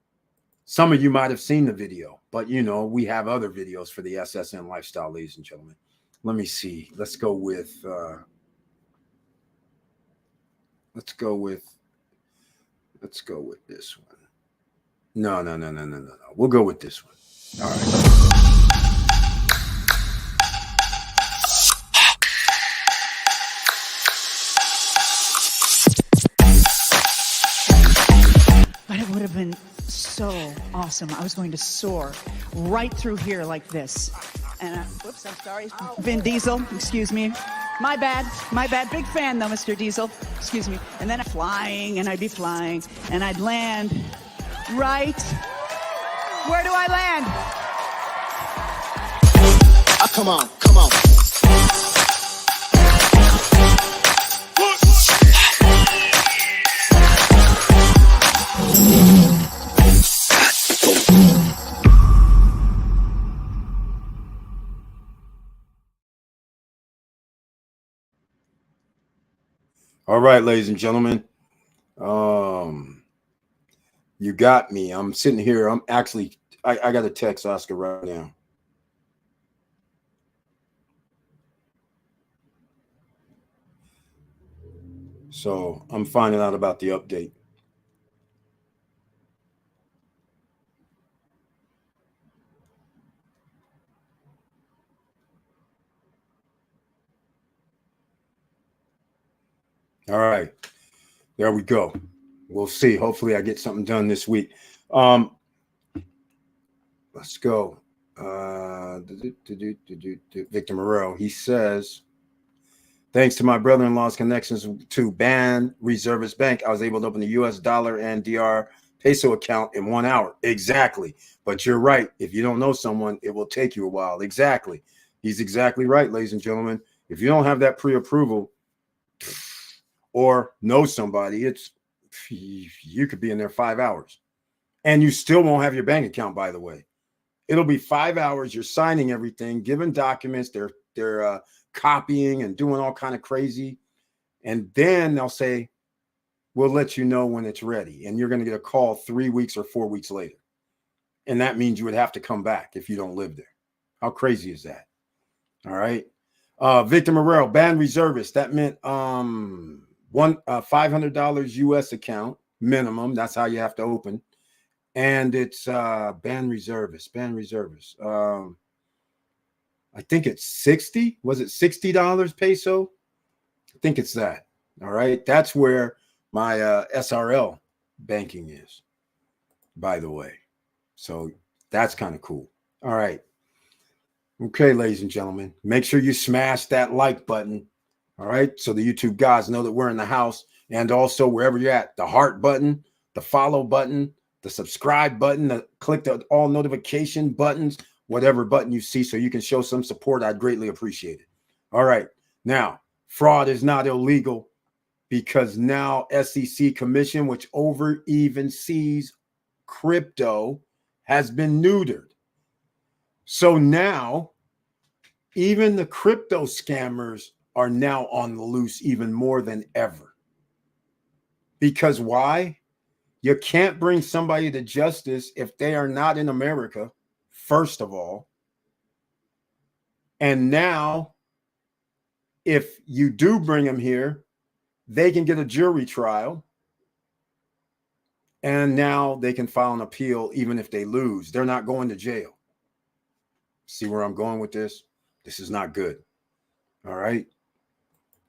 Some of you might have seen the video, but we have other videos for the SSN Lifestyle, ladies and gentlemen. Let me see. Let's go with this one. No. We'll go with this one. All right. But it would have been so awesome. I was going to soar right through here like this. And whoops, I'm sorry. Vin Diesel, excuse me. My bad. Big fan though, Mr. Diesel. Excuse me. And then flying, and I'd be flying, and I'd land right. Where do I land? Oh, come on. All right, ladies and gentlemen. You got me. I'm sitting here. I got to text Oscar right now. So I'm finding out about the update. All right. There we go. We'll see. Hopefully I get something done this week. Let's go. Victor Morel. He says, thanks to my brother-in-law's connections to Ban Reservist Bank, I was able to open the US dollar and DR peso account in 1 hour. Exactly. But you're right. If you don't know someone, it will take you a while. Exactly. He's exactly right, ladies and gentlemen. If you don't have that pre-approval or know somebody, you could be in there 5 hours and you still won't have your bank account, by the way. It'll be 5 hours. You're signing everything, giving documents. They're copying and doing all kind of crazy. And then they'll say, we'll let you know when it's ready. And you're going to get a call 3 weeks or 4 weeks later. And that means you would have to come back if you don't live there. How crazy is that? All right. Victor Morel, Ban Reservist. That meant $500 US account minimum. That's how you have to open. And it's Ban Reservist. I think it's 60. Was it $60 peso? I think it's that. All right. That's where my SRL banking is, by the way. So that's kind of cool. All right. Okay, ladies and gentlemen, make sure you smash that like button. All right. So the YouTube guys know that we're in the house, and also wherever you're at, the heart button, the follow button, the subscribe button, click the all notification buttons, whatever button you see, so you can show some support. I'd greatly appreciate it. All right. Now, fraud is not illegal because now SEC Commission, which over even sees crypto, has been neutered. So now Even the crypto scammers are now on the loose even more than ever. Because why? You can't bring somebody to justice if they are not in America, first of all. And now, if you do bring them here, they can get a jury trial. And now they can file an appeal even if they lose. They're not going to jail. See where I'm going with this? This is not good. All right.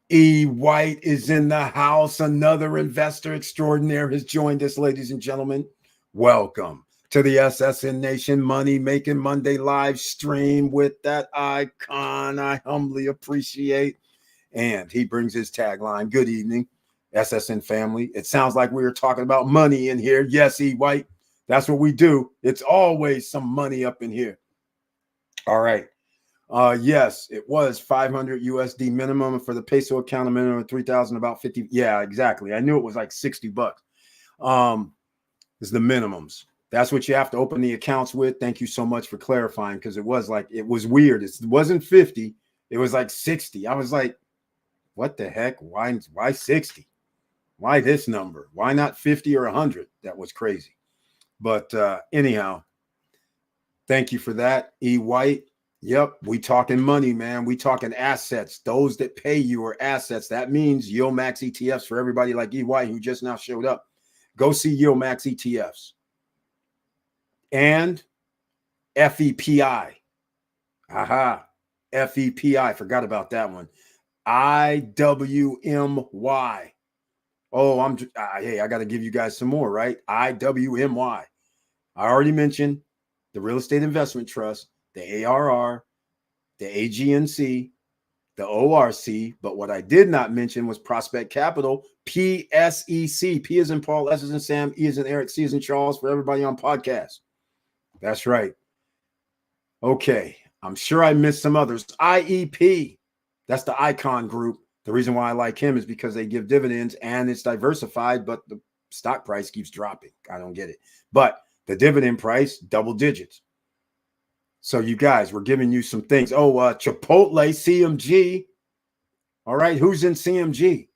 E. White is in the house. Another investor extraordinaire has joined us, ladies and gentlemen. Welcome to the SSN Nation Money Making Monday live stream with that icon I humbly appreciate. And he brings his tagline, good evening, SSN family. It sounds like we were talking about money in here. Yes, E. White, that's what we do. It's always some money up in here. All right. Yes, it was 500 USD minimum for the peso account, a minimum of 3,000, about 50. Yeah, exactly. I knew it was like 60 bucks. Is the minimums. That's what you have to open the accounts with. Thank you so much for clarifying, because it was weird. It wasn't 50. It was like 60. I was like, what the heck? Why 60? Why this number? Why not 50 or 100? That was crazy. But anyhow, thank you for that, E. White. Yep, we talking money, man. We talking assets. Those that pay you are assets. That means Yield Max ETFs for everybody like E. White who just now showed up. Go see Yield Max ETFs. And FEPI. Aha. FEPI. Forgot about that one. IWMY. Oh, hey, I got to give you guys some more, right? IWMY. I already mentioned the Real Estate Investment Trust, the ARR, the AGNC, the ORC, but what I did not mention was Prospect Capital, PSEC. P as in Paul, S as in Sam, E as in Eric, C as in Charles, for everybody on podcast. That's right. Okay, I'm sure I missed some others. IEP, that's the Icon Group. The reason why I like him is because they give dividends and it's diversified, but the stock price keeps dropping. I don't get it. But the dividend price, double digits. So you guys, we're giving you some things. Oh, Chipotle, CMG. All right, who's in CMG?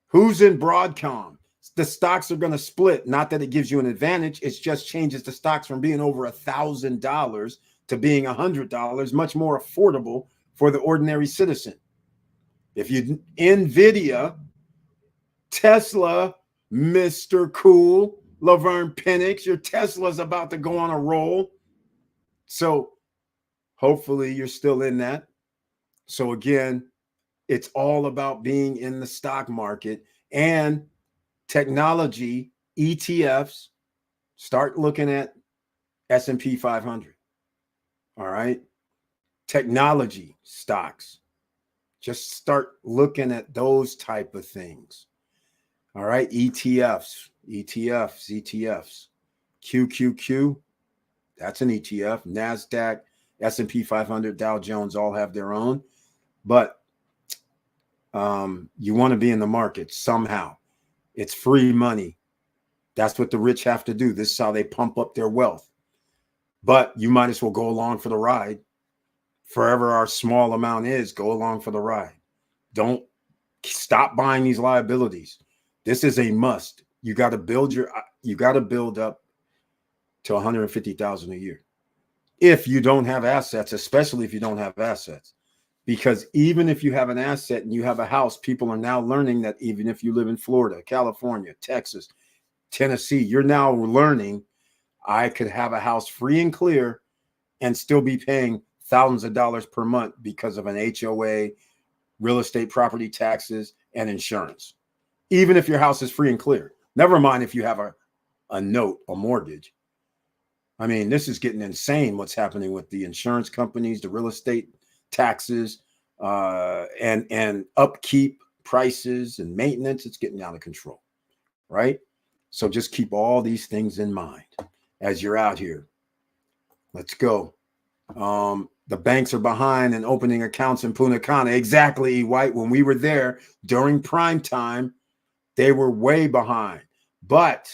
Who's in Broadcom? The stocks are going to split. Not that it gives you an advantage. It just changes the stocks from being over $1,000 to being $100, much more affordable for the ordinary citizen. If you NVIDIA, Tesla, Mr. Cool, Laverne Penix, your Tesla's about to go on a roll. So hopefully you're still in that. So again, it's all about being in the stock market and technology ETFs. Start looking at S&P 500. All right. Technology stocks. Just start looking at those type of things. All right. ETFs. QQQ. That's an ETF. NASDAQ, S&P 500, Dow Jones all have their own. But you want to be in the market somehow. It's free money. That's what the rich have to do. This is how they pump up their wealth. But you might as well go along for the ride. Forever our small amount is, go along for the ride. Don't stop buying these liabilities. This is a must. You got to build up to 150,000 a year. If you don't have assets, especially if you don't have assets. Because even if you have an asset and you have a house, people are now learning that even if you live in Florida, California, Texas, Tennessee, you're now learning I could have a house free and clear and still be paying thousands of dollars per month because of an HOA, real estate property taxes, and insurance. Even if your house is free and clear. Never mind if you have a note, a mortgage. I mean, this is getting insane what's happening with the insurance companies, the real estate taxes, and upkeep prices and maintenance. It's getting out of control, right? So just keep all these things in mind as you're out here. Let's go. The banks are behind in opening accounts in Punta Cana. Exactly, White. When we were there during prime time, they were way behind. But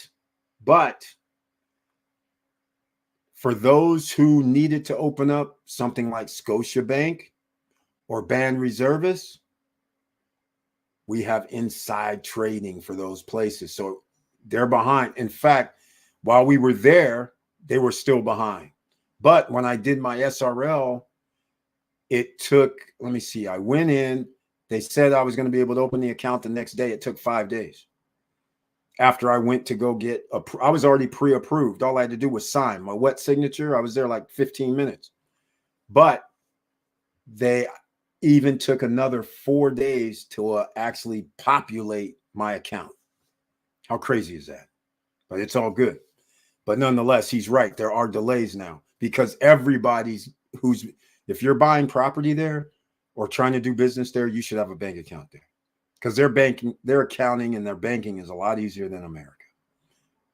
For those who needed to open up something like Scotiabank or band reservists, we have inside trading for those places. So they're behind. In fact, while we were there, they were still behind. But when I did my SRL, it took, let me see, I went in, they said I was going to be able to open the account the next day. It took 5 days. After I went to go get, I was already pre-approved. All I had to do was sign my wet signature. I was there like 15 minutes. But they even took another 4 days to actually populate my account. How crazy is that? But it's all good. But nonetheless, he's right. There are delays now because everybody's if you're buying property there or trying to do business there, you should have a bank account there because their accounting and their banking is a lot easier than America.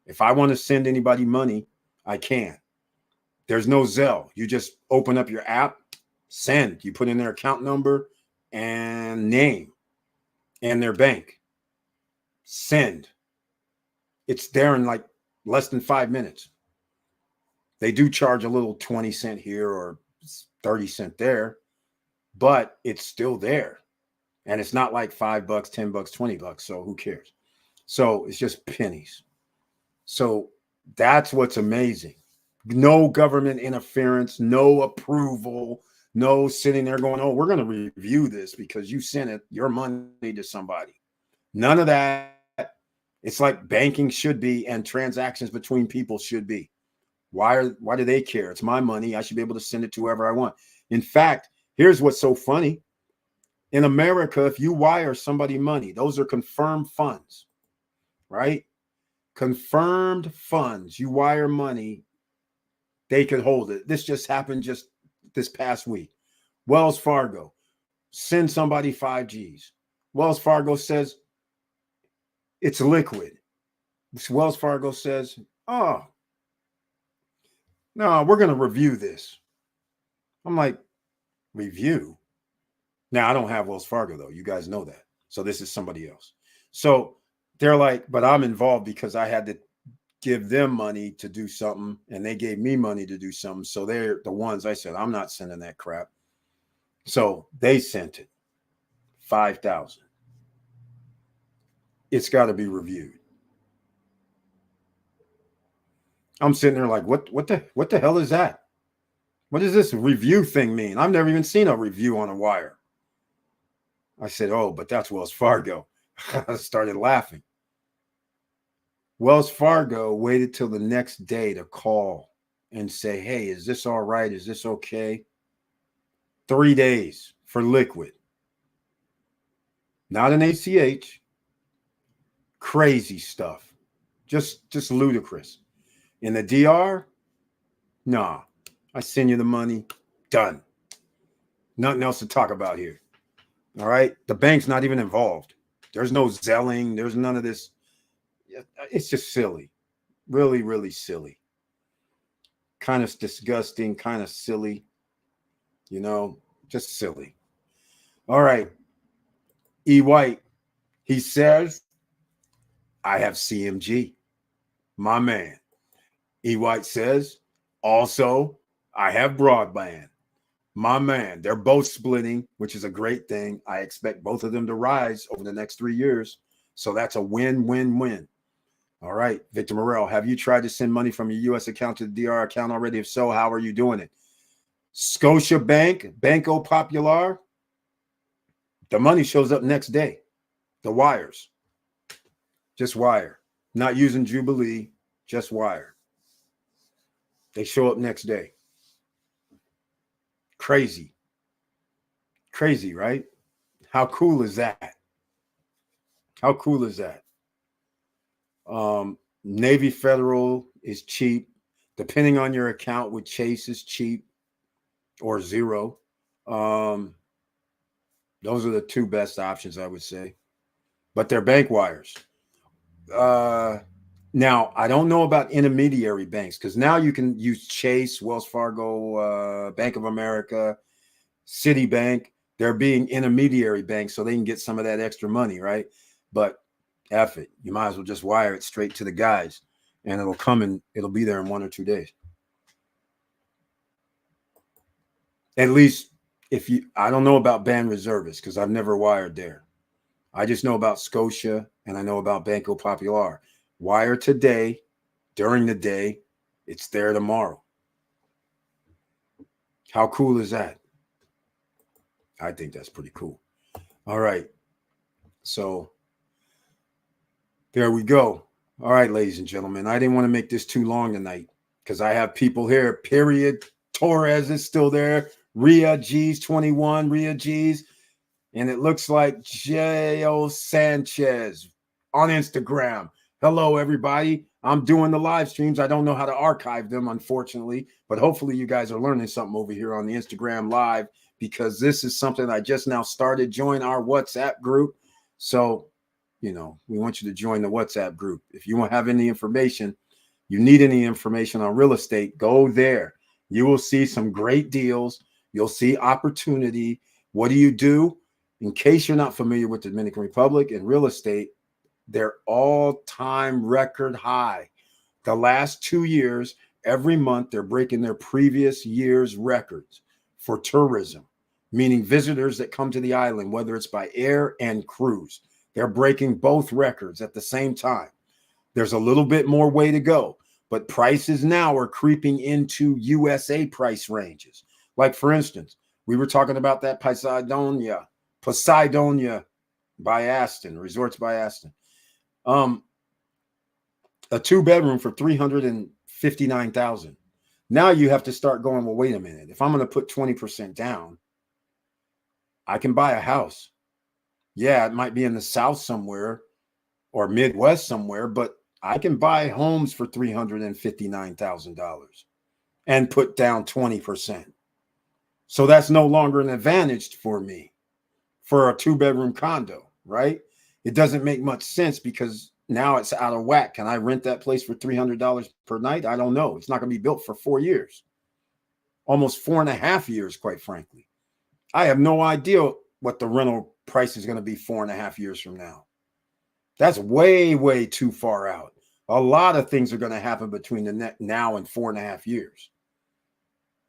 If I want to send anybody money, I can. There's no Zelle. You just open up your app, send. You put in their account number and name and their bank. Send. It's there in like less than 5 minutes. They do charge a little 20 cent here or 30 cent there, but it's still there. And it's not like $5, $10, $20. So who cares? So it's just pennies. So that's what's amazing. No government interference, no approval, no sitting there going, oh, we're going to review this because you sent your money to somebody. None of that. It's like banking should be and transactions between people should be. Why do they care? It's my money. I should be able to send it to whoever I want. In fact, here's what's so funny. In America, if you wire somebody money, those are confirmed funds, right? Confirmed funds. You wire money, they could hold it. This just happened just this past week. Wells Fargo, send somebody 5 Gs. Wells Fargo says it's liquid. Wells Fargo says, oh, no, we're going to review this. I'm like, review? Now, I don't have Wells Fargo, though. You guys know that. So this is somebody else. So they're like, but I'm involved because I had to give them money to do something, and they gave me money to do something. So they're the ones I said, I'm not sending that crap. So they sent it. 5,000. It's got to be reviewed. I'm sitting there like, what the hell is that? What does this review thing mean? I've never even seen a review on a wire. I said, oh, but that's Wells Fargo. I started laughing. Wells Fargo waited till the next day to call and say, hey, is this all right? Is this okay? 3 days for liquid. Not an ACH. Crazy stuff. Just ludicrous. In the DR, nah. I send you the money. Done. Nothing else to talk about here. All right? The bank's not even involved. There's no Zelling. There's none of this. It's just silly. Really, really silly. Kind of disgusting, kind of silly. You know, just silly. All right. E. White, he says, I have CMG. My man. E. White says, also, I have broadband. My man. They're both splitting, which is a great thing. I expect both of them to rise over the next 3 years. So that's a win-win-win. All right. Victor Morrell, have you tried to send money from your U.S. account to the DR account already? If so, how are you doing it? Scotiabank, Banco Popular, the money shows up next day. The wires. Just wire. Not using Jubilee, just wire. They show up next day. Crazy. Crazy, right? How cool is that? How cool is that? Navy Federal is cheap. Depending on your account with Chase is cheap or zero. Those are the two best options, I would say. But they're bank wires. Now, I don't know about intermediary banks because now you can use Chase, Wells Fargo, Bank of America, Citibank. They're being intermediary banks so they can get some of that extra money, right? But F it. You might as well just wire it straight to the guys and it'll come and it'll be there in 1 or 2 days. At least if you, I don't know about Ban Reservists because I've never wired there. I just know about Scotia and I know about Banco Popular. Wire today, during the day, it's there tomorrow. How cool is that? I think that's pretty cool. All right. So there we go. All right, ladies and gentlemen. I didn't want to make this too long tonight because I have people here. Period. Torres is still there. Rhea G's 21. Rhea G's. And it looks like J.O. Sanchez on Instagram. Hello, everybody. I'm doing the live streams. I don't know how to archive them, unfortunately, but hopefully you guys are learning something over here on the Instagram live because this is something I just now started. Join our WhatsApp group. So, you know, we want you to join the WhatsApp group. If you want to have any information, you need any information on real estate, go there. You will see some great deals. You'll see opportunity. What do you do? In case you're not familiar with the Dominican Republic and real estate, they're all-time record high. The last 2 years, every month, they're breaking their previous year's records for tourism, meaning visitors that come to the island, whether it's by air and cruise. They're breaking both records at the same time. There's a little bit more way to go, but prices now are creeping into USA price ranges. Like, for instance, we were talking about that Poseidonia by Aston, Resorts by Aston. A 2-bedroom for $359,000. Now you have to start going, well, wait a minute. If I'm going to put 20% down, I can buy a house. Yeah, it might be in the South somewhere or Midwest somewhere, but I can buy homes for $359,000 and put down 20%. So that's no longer an advantage for me for a 2-bedroom condo, right? It doesn't make much sense because now it's out of whack. Can I rent that place for $300 per night? I don't know. It's not going to be built for 4 years, almost 4.5 years, quite frankly. I have no idea what the rental price is going to be 4.5 years from now. That's way, way too far out. A lot of things are going to happen between the now and 4.5 years.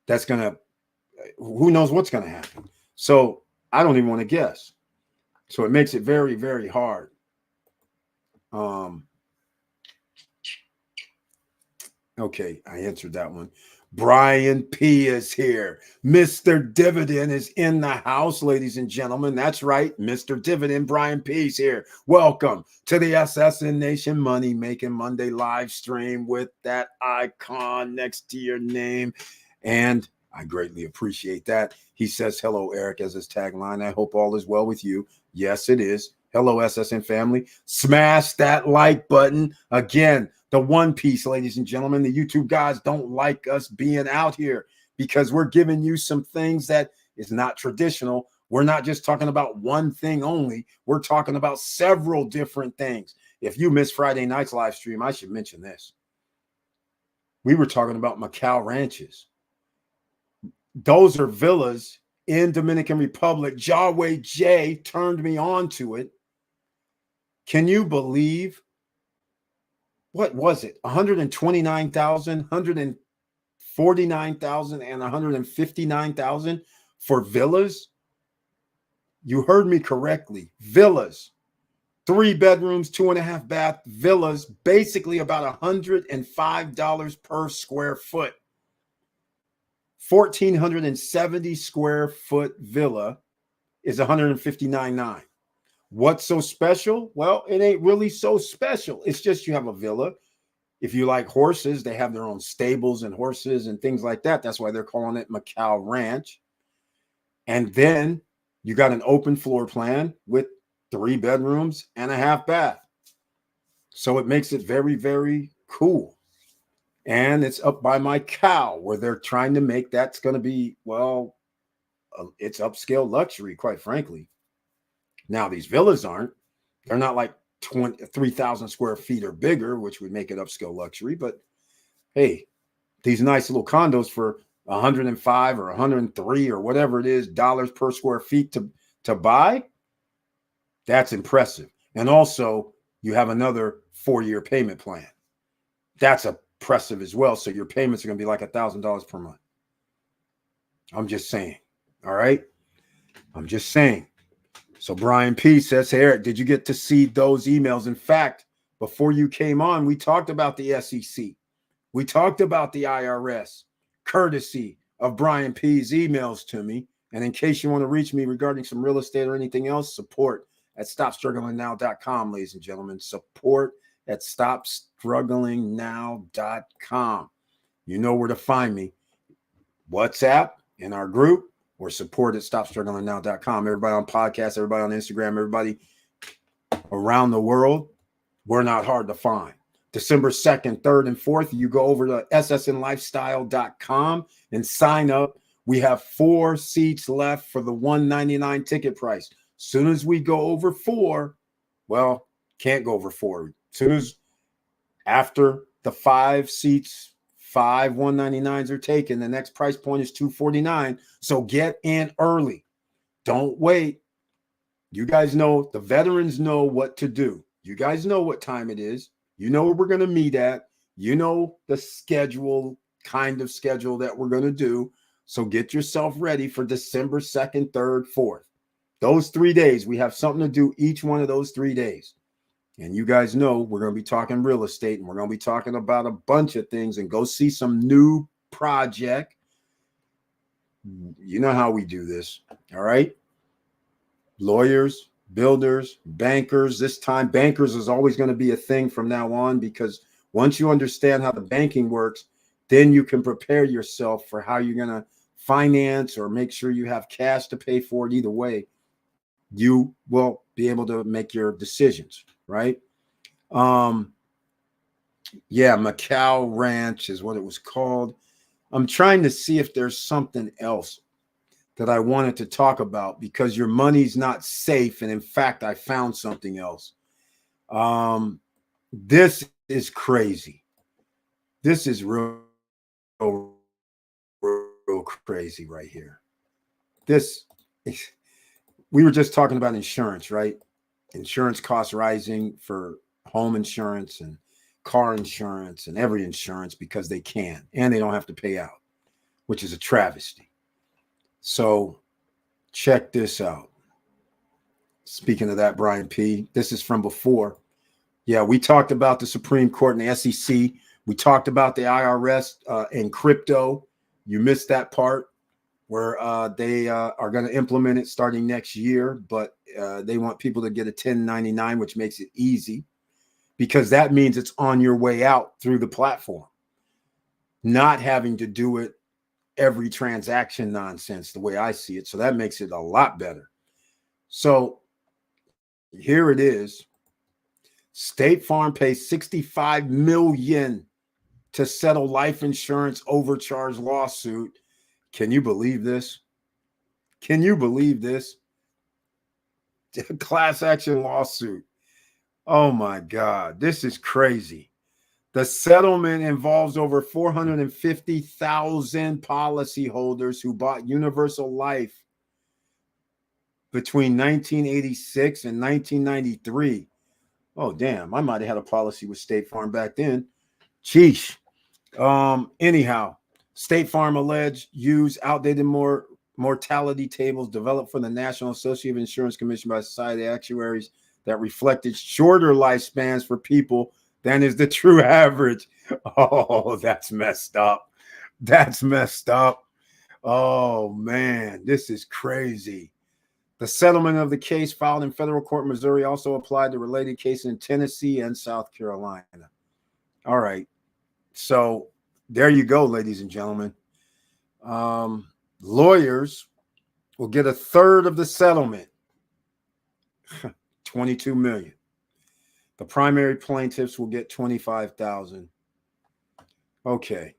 That's going to, who knows what's going to happen. So I don't even want to guess. So it makes it very, very hard. Okay, I answered that one. Brian P is here. Mr. Dividend is in the house, ladies and gentlemen. That's right. Mr. Dividend, Brian P is here. Welcome to the SSN Nation Money Making Monday live stream with that icon next to your name. And I greatly appreciate that. He says, hello, Eric, as his tagline. I hope all is well with you. Yes, it is. Hello, SSN family. Smash that like button. Again, the One Piece, ladies and gentlemen. The YouTube guys don't like us being out here because we're giving you some things that is not traditional. We're not just talking about one thing only. We're talking about several different things. If you missed Friday night's live stream, I should mention this. We were talking about Macau ranches. Those are villas in Dominican Republic. Jawway J turned me on to it. Can you believe, what was it? 129,000, 149,000, and 159,000 for villas? You heard me correctly. Villas, 3 bedrooms, 2.5 bath villas, basically about $105 per square foot. 1,470 square foot villa is $159,900. What's so special? Well, it ain't really so special. It's just you have a villa. If you like horses, they have their own stables and horses and things like that. That's why they're calling it Macau Ranch. And then you got an open floor plan with 3 bedrooms and a half bath. So it makes it very, very cool. And it's up by my cow where they're trying to make that's going to be, well, it's upscale luxury, quite frankly. Now, these villas aren't. They're not like 3,000 square feet or bigger, which would make it upscale luxury. But hey, these nice little condos for 105 or 103 or whatever it is dollars per square feet to buy, that's impressive. And also, you have another 4-year payment plan. That's impressive as well. So your payments are going to be like $1,000 per month. I'm just saying. All right. I'm just saying. So Brian P says, hey, Eric, did you get to see those emails? In fact, before you came on, we talked about the SEC. We talked about the IRS, courtesy of Brian P's emails to me. And in case you want to reach me regarding some real estate or anything else, support at stopstrugglingnow.com, ladies and gentlemen. Support at stopstrugglingnow.com. You know where to find me. WhatsApp in our group or support at stopstrugglingnow.com. Everybody on podcasts, everybody on Instagram, everybody around the world, we're not hard to find. December 2nd, 3rd, and 4th, you go over to ssnlifestyle.com and sign up. We have 4 seats left for the $199 ticket price. Soon as we go over 4, well, can't go over 4. Soon as after the 5 seats, 5 $199s are taken, the next price point is $249. So get in early. Don't wait. You guys know, the veterans know what to do. You guys know what time it is. You know where we're going to meet at. You know the schedule, kind of schedule that we're going to do. So get yourself ready for December 2nd, 3rd, 4th. Those 3 days, we have something to do each one of those 3 days. And you guys know we're going to be talking real estate, and we're going to be talking about a bunch of things, and go see some new project. You know how we do this. All right. Lawyers, builders, bankers. This time, bankers is always going to be a thing from now on, because once you understand how the banking works, then you can prepare yourself for how you're going to finance or make sure you have cash to pay for it. Either way, you will be able to make your decisions, right? Yeah, Macau Ranch is what it was called. I'm trying to see if there's something else that I wanted to talk about, because your money's not safe. And in fact, I found something else. This is crazy. This is real crazy right here. We were just talking about insurance, right? Insurance costs rising for home insurance and car insurance and every insurance, because they can, and they don't have to pay out, which is a travesty. So check this out. Speaking of that, Brian P, this is from before. Yeah, we talked about the Supreme Court and the SEC. We talked about the IRS and crypto. You missed that part where they are going to implement it starting next year, but they want people to get a 1099, which makes it easy, because that means it's on your way out through the platform, not having to do it every transaction nonsense, the way I see it. So that makes it a lot better. So here it is. State Farm pays $65 million to settle life insurance overcharge lawsuit. Can you believe this? Can you believe this? Class action lawsuit. Oh my God, this is crazy. The settlement involves over 450,000 policyholders who bought universal life between 1986 and 1993. Oh, damn. I might have had a policy with State Farm back then. Sheesh. Anyhow, State Farm alleged use outdated mortality tables developed for the National Association of Insurance Commission by Society of Actuaries that reflected shorter lifespans for people than is the true average. Oh, that's messed up. That's messed up. Oh, man, this is crazy. The settlement of the case filed in federal court in Missouri also applied to related cases in Tennessee and South Carolina. All right. So there you go, ladies and gentlemen. Lawyers will get a third of the settlement, $22 million. The primary plaintiffs will get $25,000. Okay.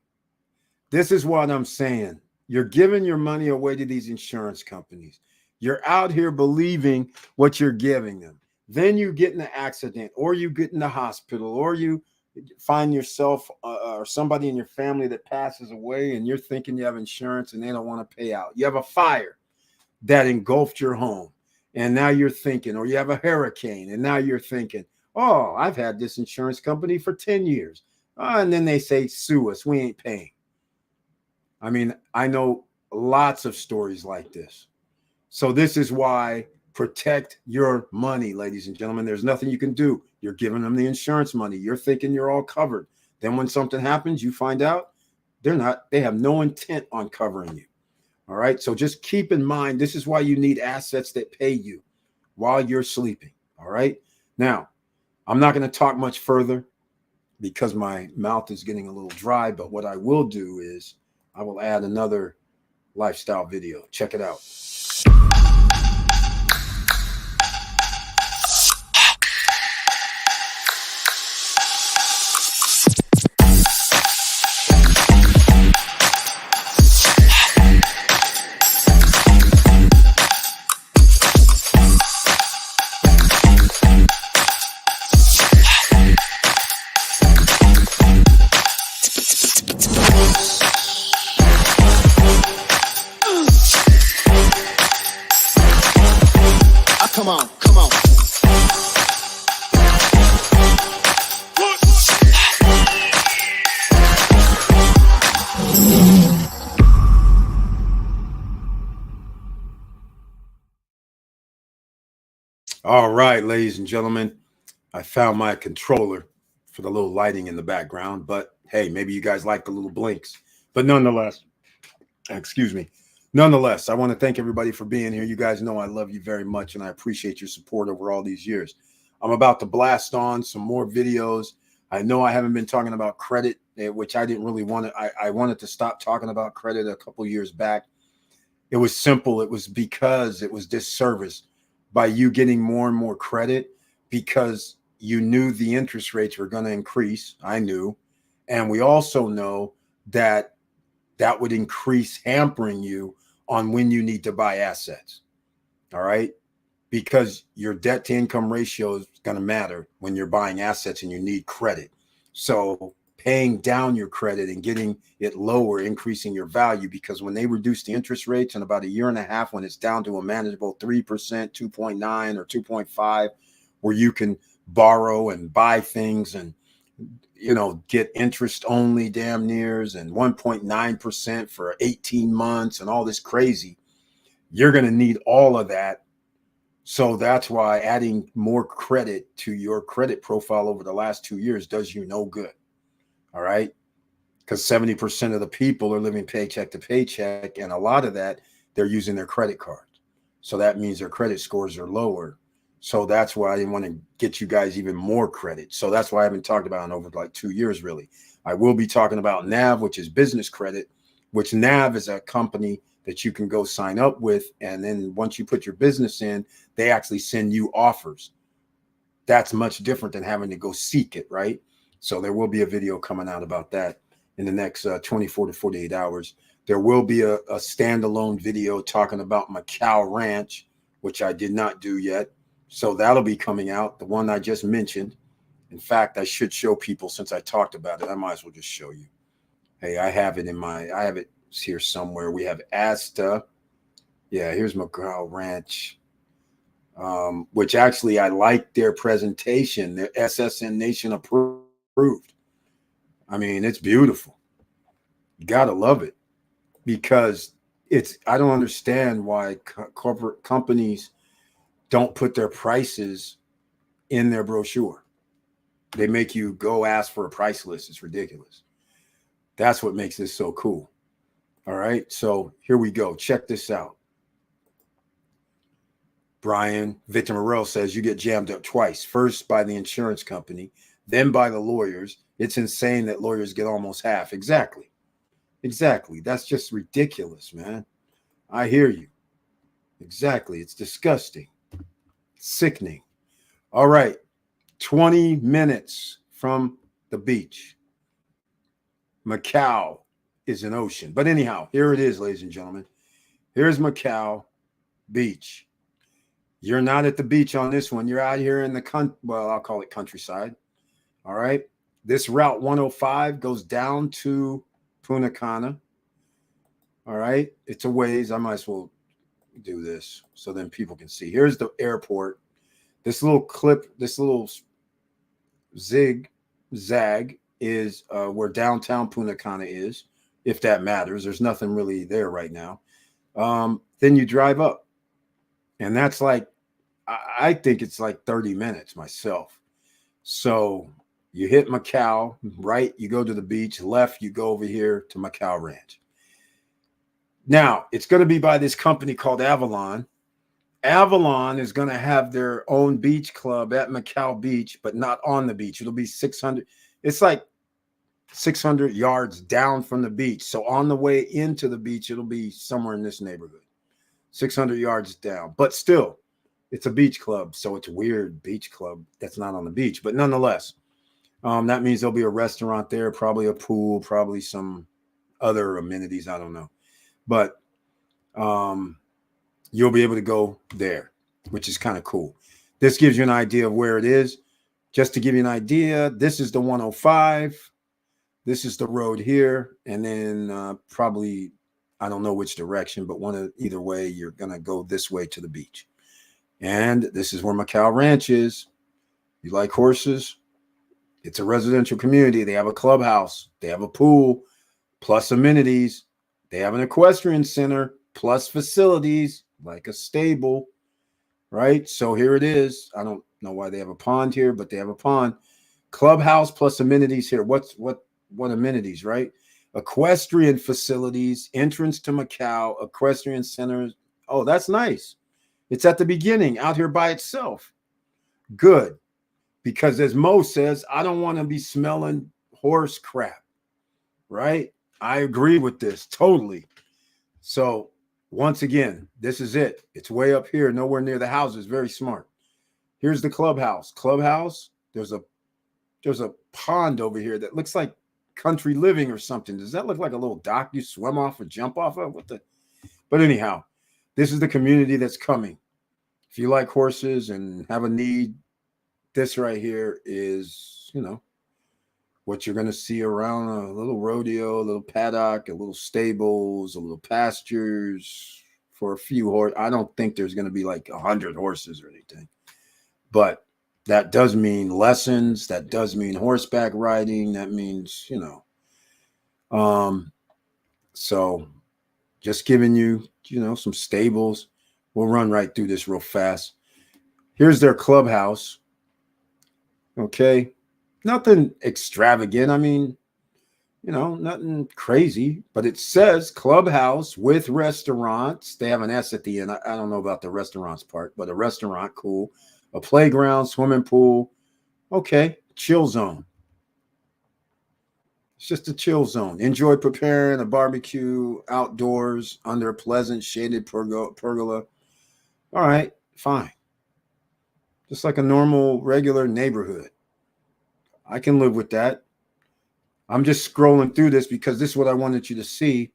This is what I'm saying. You're giving your money away to these insurance companies. You're out here believing what you're giving them. Then you get in an accident, or you get in the hospital, or you find yourself or somebody in your family that passes away, and you're thinking you have insurance and they don't want to pay out. You have a fire that engulfed your home, and now you're thinking, or you have a hurricane, and now you're thinking, oh, I've had this insurance company for 10 years. And then they say, sue us. We ain't paying. I mean, I know Lots of stories like this. So this is why protect your money, ladies and gentlemen. There's nothing you can do. You're giving them the insurance money. You're thinking you're all covered. Then when something happens, you find out they're not. They have no intent on covering you. All right. So just keep in mind, this is why you need assets that pay you while you're sleeping. All right. Now, I'm not going to talk much further because my mouth is getting a little dry. But what I will do is I will add another lifestyle video. Check it out. Come on, come on. All right, ladies and gentlemen, I found my controller for the little lighting in the background, but hey, maybe you guys like the little blinks. But nonetheless, excuse me. Nonetheless, I want to thank everybody for being here. You guys know I love you very much, and I appreciate your support over all these years. I'm about to blast on some more videos. I know I haven't been talking about credit, which I didn't really want to. I wanted to stop talking about credit a couple years back. It was simple. It was because it was disservice by you getting more and more credit because you knew the interest rates were going to increase. I knew. And we also know that that would increase hampering you on when you need to buy assets. All right. Because your debt to income ratio is going to matter when you're buying assets and you need credit. So paying down your credit and getting it lower, increasing your value, because when they reduce the interest rates in about a year and a half, when it's down to a manageable 3%, 2.9 or 2.5, where you can borrow and buy things and get interest only damn nears and 1.9% for 18 months and all this crazy, you're going to need all of that. So that's why adding more credit to your credit profile over the last 2 years does you no good. All right. Because 70% of the people are living paycheck to paycheck. And a lot of that, they're using their credit cards. So that means their credit scores are lower. So that's why I didn't want to get you guys even more credit. So that's why I haven't talked about it over like 2 years, really. I will be talking about NAV, which is business credit, which NAV is a company that you can go sign up with. And then once you put your business in, they actually send you offers. That's much different than having to go seek it, right? So there will be a video coming out about that in the next 24 to 48 hours. There will be a standalone video talking about Macau Ranch, which I did not do yet. So that'll be coming out, the one I just mentioned. In fact, I should show people since I talked about it. I might as well just show you. Hey, I have it here somewhere. We have Asta. Yeah, here's Macau Ranch, which actually I like their presentation. Their SSN Nation approved. I mean, it's beautiful. You got to love it because I don't understand why corporate companies don't put their prices in their brochure. They make you go ask for a price list. It's ridiculous. That's what makes this so cool. All right. So here we go. Check this out. Brian Victor Morel says you get jammed up twice. First by the insurance company, then by the lawyers. It's insane that lawyers get almost half. Exactly. That's just ridiculous, man. I hear you. Exactly. It's disgusting. Sickening. All right. 20 minutes from the beach. Macau is an ocean. But anyhow, here it is, ladies and gentlemen. Here's Macau Beach. You're not at the beach on this one. You're out here in the I'll call it countryside. All right. This Route 105 goes down to Punta Cana. All right. It's a ways. I might as well do this so then people can see. Here's the airport. This little clip, this little zigzag is where downtown Punta Cana is. if that matters. There's nothing really there right now. Then you drive up, and that's like, I think it's like 30 minutes myself. So you hit Macau, right? You go to the beach. Left, you go over here to Macau Ranch. Now, it's going to be by this company called Avalon. Avalon is going to have their own beach club at Macau Beach, but not on the beach. It'll be 600. It's like 600 yards down from the beach. So on the way into the beach, it'll be somewhere in this neighborhood, 600 yards down. But still, it's a beach club. So it's a weird beach club that's not on the beach. But nonetheless, that means there'll be a restaurant there, probably a pool, probably some other amenities. I don't know. But you'll be able to go there, which is kind of cool. This gives you an idea of where it is. Just to give you an idea, this is the 105. This is the road here. And then probably, I don't know which direction, but either way, you're going to go this way to the beach. And this is where Macau Ranch is. You like horses? It's a residential community. They have a clubhouse. They have a pool, plus amenities. They have an equestrian center, plus facilities like a stable, right? So here it is. I don't know why they have a pond here, but they have a pond. Clubhouse plus amenities here. What amenities, right? Equestrian facilities, entrance to Macau, equestrian centers. Oh, that's nice. It's at the beginning, out here by itself. Good. Because as Mo says, I don't want to be smelling horse crap, right? I agree with this totally. So once again, this is it. It's way up here, nowhere near the houses. Very smart. Here's the clubhouse. Clubhouse. There's a pond over here that looks like country living or something. Does that look like a little dock you swim off or jump off of? But anyhow, this is the community that's coming. If you like horses and have a need, this right here is, what you're going to see around a little rodeo, a little paddock, a little stables, a little pastures for a few horses. I don't think there's going to be like 100 horses or anything, but that does mean lessons. That does mean horseback riding. That means, so just giving you, some stables. We'll run right through this real fast. Here's their clubhouse. Okay. Nothing extravagant. I mean, nothing crazy, but it says clubhouse with restaurants. They have an S at the end. I don't know about the restaurants part, but a restaurant, cool. A playground, swimming pool. Okay. Chill zone. It's just a chill zone. Enjoy preparing a barbecue outdoors under a pleasant shaded pergola. All right, fine. Just like a normal, regular neighborhood. I can live with that. I'm just scrolling through this because this is what I wanted you to see.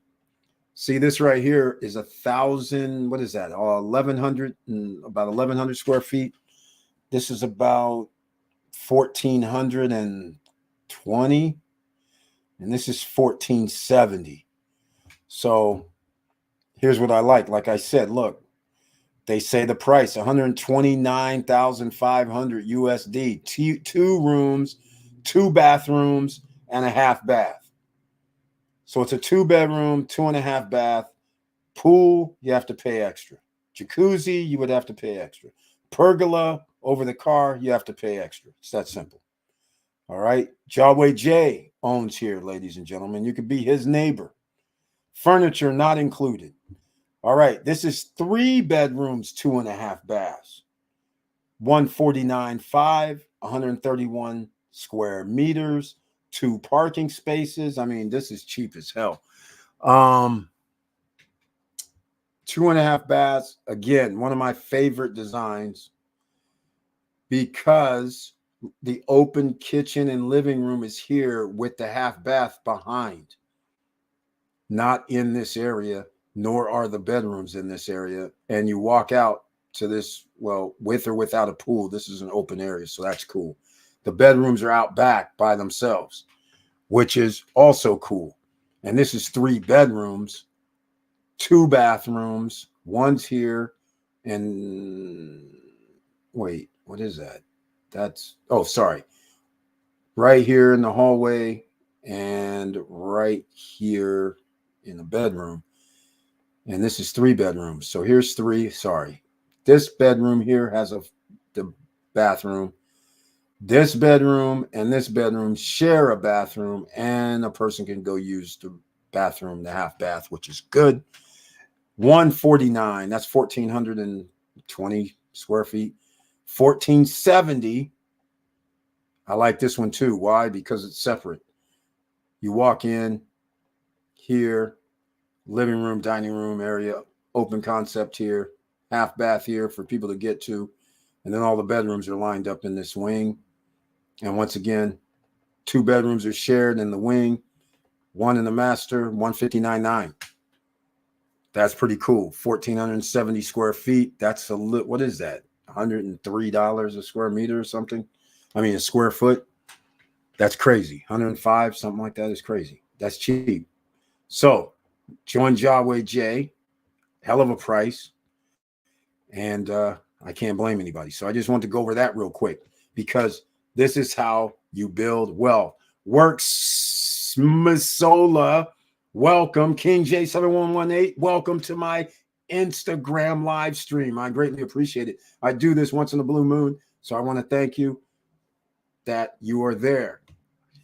See, this right here is 1,000. What is that? 1,100 and about 1,100 square feet. This is about 1,420, and this is 1,470. So here's what I like. Like I said, look, they say the price 129,500 USD. Two rooms, 2 bathrooms, and a half bath. So it's a 2-bedroom, 2.5 bath. Pool, you have to pay extra. Jacuzzi, you would have to pay extra. Pergola over the car, you have to pay extra. It's that simple. All right. Jawway J owns here, ladies and gentlemen. You could be his neighbor. Furniture not included. All right. This is 3 bedrooms, 2.5 baths. 149.5, 131 square meters, 2 parking spaces. I mean, this is cheap as hell. 2.5 baths. Again, one of my favorite designs because the open kitchen and living room is here with the half bath behind. Not in this area, nor are the bedrooms in this area. And you walk out to this, well, with or without a pool. This is an open area, so that's cool. The bedrooms are out back by themselves, which is also cool. And this is 3 bedrooms, 2 bathrooms. One's here, and wait, what is that? Right here in the hallway, and right here in a bedroom. And this is 3 bedrooms. So here's 3. Sorry. This bedroom here has the bathroom. This bedroom and this bedroom share a bathroom, and a person can go use the bathroom, the half bath, which is good. 149, that's 1,420 square feet. 1,470. I like this one too. Why? Because it's separate. You walk in here, living room, dining room area, open concept here, half bath here for people to get to. And then all the bedrooms are lined up in this wing. And once again, 2 bedrooms are shared in the wing, 1 in the master, 159.9. That's pretty cool. 1,470 square feet. That's what is that? $103 a square meter or something? I mean, a square foot. That's crazy. 105, something like that is crazy. That's cheap. So join Yahweh J. Hell of a price. And I can't blame anybody. So I just want to go over that real quick, because this is how you build wealth. Works Masola. Welcome. King J7118. Welcome to my Instagram live stream. I greatly appreciate it. I do this once in a blue moon. So I want to thank you that you are there.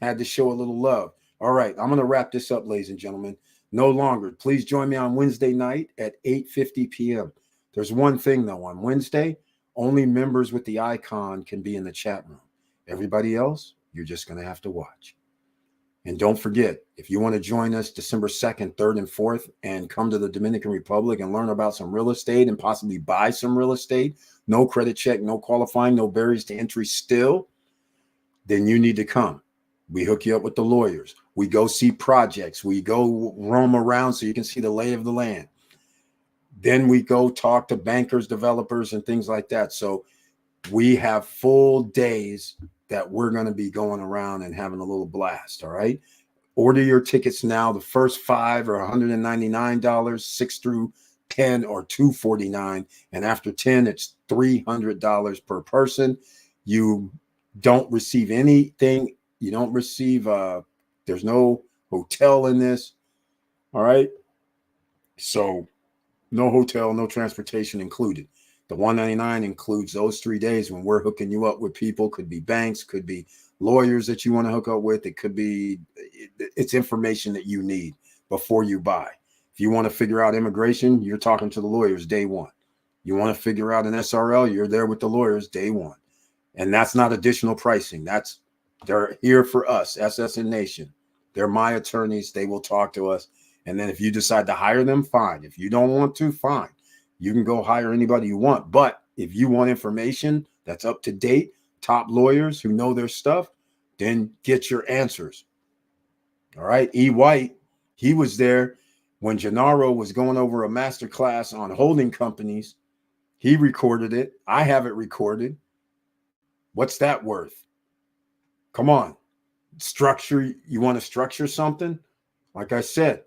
Had to show a little love. All right. I'm going to wrap this up, ladies and gentlemen. No longer. Please join me on Wednesday night at 8:50 p.m. There's one thing, though. On Wednesday, only members with the icon can be in the chat room. Everybody else, you're just going to have to watch. And don't forget, if you want to join us December 2nd, 3rd, and 4th and come to the Dominican Republic and learn about some real estate and possibly buy some real estate, no credit check, no qualifying, no barriers to entry still, then you need to come. We hook you up with the lawyers. We go see projects. We go roam around so you can see the lay of the land. Then we go talk to bankers, developers, and things like that. So we have full days that we're going to be going around and having a little blast. All right. Order your tickets now. The first 5 are $199, 6 through 10 or $249. And after 10, it's $300 per person. You don't receive anything. You don't receive, there's no hotel in this. All right. So no hotel, no transportation included. The $199 includes those 3 days when we're hooking you up with people. Could be banks, could be lawyers that you want to hook up with. It could be, it's information that you need before you buy. If you want to figure out immigration, you're talking to the lawyers day one. You want to figure out an SRL, you're there with the lawyers day one. And that's not additional pricing. They're here for us, SSN Nation. They're my attorneys. They will talk to us. And then if you decide to hire them, fine. If you don't want to, fine. You can go hire anybody you want. But if you want information that's up to date, top lawyers who know their stuff, then get your answers. All right. E. White, he was there when Gennaro was going over a master class on holding companies. He recorded it. I have it recorded. What's that worth? Come on. Structure. You want to structure something? Like I said,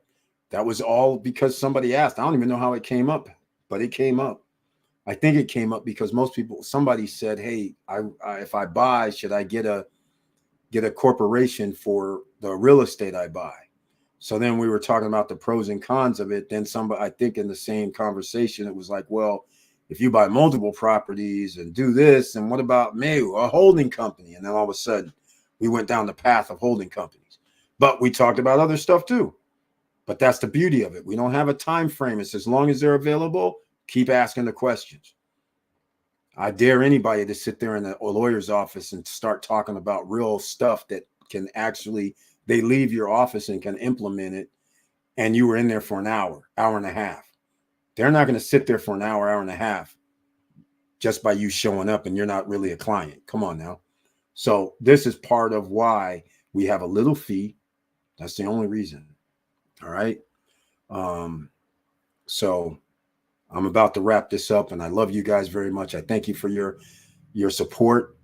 that was all because somebody asked. I don't even know how it came up. But it came up. I think it came up because somebody said, hey, if I buy, should I get a corporation for the real estate I buy? So then we were talking about the pros and cons of it. Then I think in the same conversation, it was like, well, if you buy multiple properties and do this, and what about me, a holding company? And then all of a sudden we went down the path of holding companies. But we talked about other stuff too. But that's the beauty of it. We don't have a time frame. It's as long as they're available, keep asking the questions. I dare anybody to sit there in a lawyer's office and start talking about real stuff that can actually, they leave your office and can implement it. And you were in there for an hour, hour and a half. They're not going to sit there for an hour, hour and a half just by you showing up and you're not really a client. Come on now. So this is part of why we have a little fee. That's the only reason. All right. So I'm about to wrap this up, and I love you guys very much. I thank you for your support.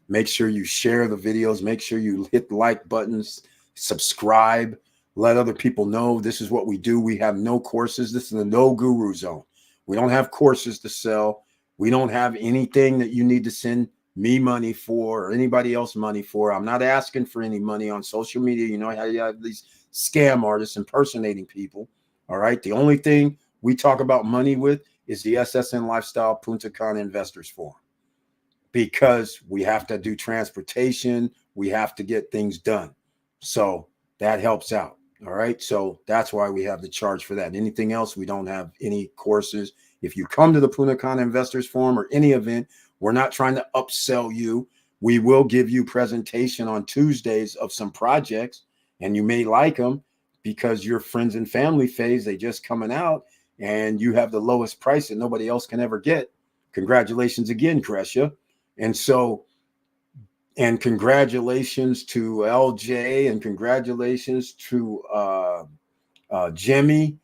Make sure you share the videos. Make sure you hit the like buttons, subscribe, let other people know this is what we do. We have no courses. This is the no guru zone. We don't have courses to sell. We don't have anything that you need to send me money for or anybody else money for. I'm not asking for any money on social media. You know how you have these scam artists impersonating people. All right. The only thing we talk about money with is the SSN Lifestyle Punta Cana Investors Forum, because we have to do transportation. We have to get things done. So that helps out. All right. So that's why we have the charge for that. Anything else, we don't have any courses. If you come to the Punta Cana Investors Forum or any event, we're not trying to upsell you. We will give you presentation on Tuesdays of some projects, and you may like them because your friends and family phase, they just coming out and you have the lowest price that nobody else can ever get. Congratulations again, Gresha. And so, and congratulations to LJ, and congratulations to Jimmy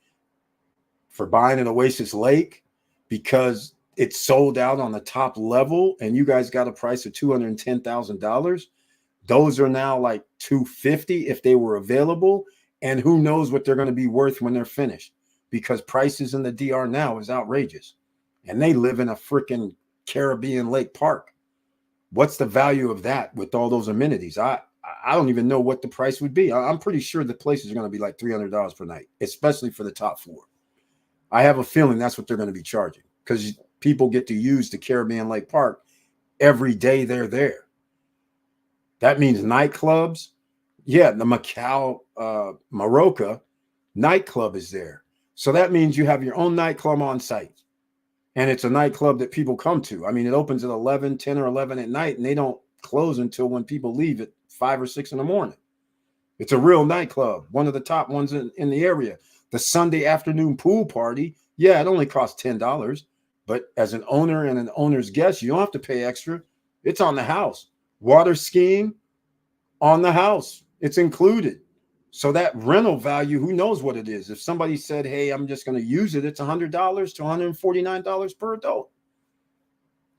for buying an Oasis Lake, because it's sold out on the top level and you guys got a price of $210,000. Those are now like $250 if they were available. And who knows what they're going to be worth when they're finished, because prices in the DR now is outrageous. And they live in a freaking Caribbean lake park. What's the value of that with all those amenities? I don't even know what the price would be. I'm pretty sure the places are going to be like $300 per night, especially for the top floor. I have a feeling that's what they're going to be charging, because people get to use the Caribbean Lake Park every day they're there. That means nightclubs. Yeah, the Macau Maroka nightclub is there. So that means you have your own nightclub on site. And it's a nightclub that people come to. I mean, it opens at 11, 10 or 11 at night, and they don't close until when people leave at 5 or 6 in the morning. It's a real nightclub, one of the top ones in the area. The Sunday afternoon pool party, yeah, it only costs $10. But as an owner and an owner's guest, you don't have to pay extra. It's on the house. Water skiing, on the house. It's included. So that rental value, who knows what it is? If somebody said, hey, I'm just going to use it, it's $100 to $149 per adult.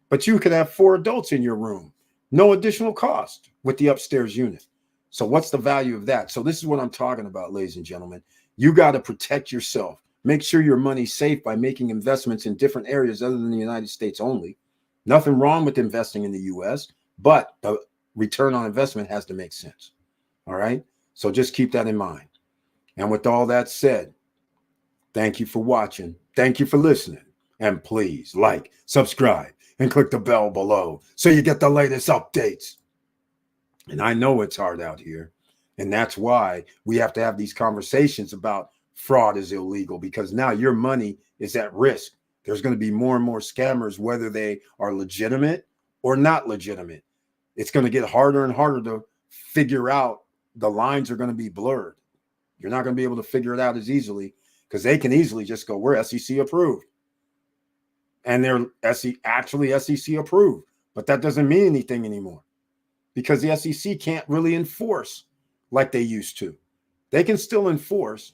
But you could have 4 adults in your room, no additional cost with the upstairs unit. So what's the value of that? So this is what I'm talking about, ladies and gentlemen. You got to protect yourself. Make sure your money's safe by making investments in different areas other than the United States only. Nothing wrong with investing in the US, but the return on investment has to make sense. All right. So just keep that in mind. And with all that said, thank you for watching. Thank you for listening. And please like, subscribe, and click the bell below so you get the latest updates. And I know it's hard out here. And that's why we have to have these conversations about fraud is illegal, because now your money is at risk. There's going to be more and more scammers, whether they are legitimate or not legitimate. It's going to get harder and harder to figure out. The lines are going to be blurred. You're not going to be able to figure it out as easily, because they can easily just go, we're SEC approved. And they're actually SEC approved. But that doesn't mean anything anymore, because the SEC can't really enforce like they used to. They can still enforce,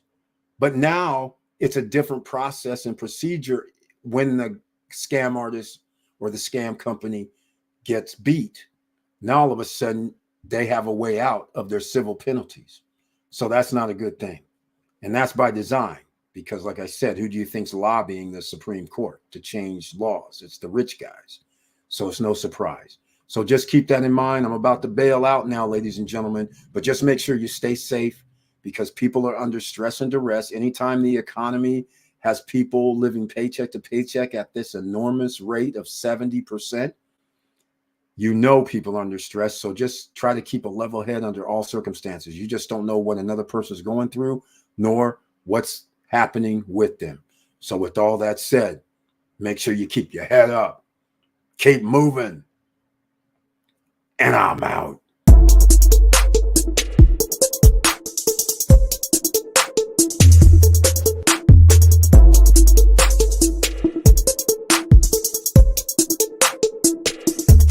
but now it's a different process and procedure when the scam artist or the scam company gets beat. Now all of a sudden they have a way out of their civil penalties. So that's not a good thing. And that's by design, because like I said, who do you think's lobbying the Supreme Court to change laws? It's the rich guys. So it's no surprise. So just keep that in mind. I'm about to bail out now, ladies and gentlemen, but just make sure you stay safe, because people are under stress and duress. Anytime the economy has people living paycheck to paycheck at this enormous rate of 70%, you know people are under stress. So just try to keep a level head under all circumstances. You just don't know what another person is going through, nor what's happening with them. So with all that said, make sure you keep your head up, keep moving, and I'm out.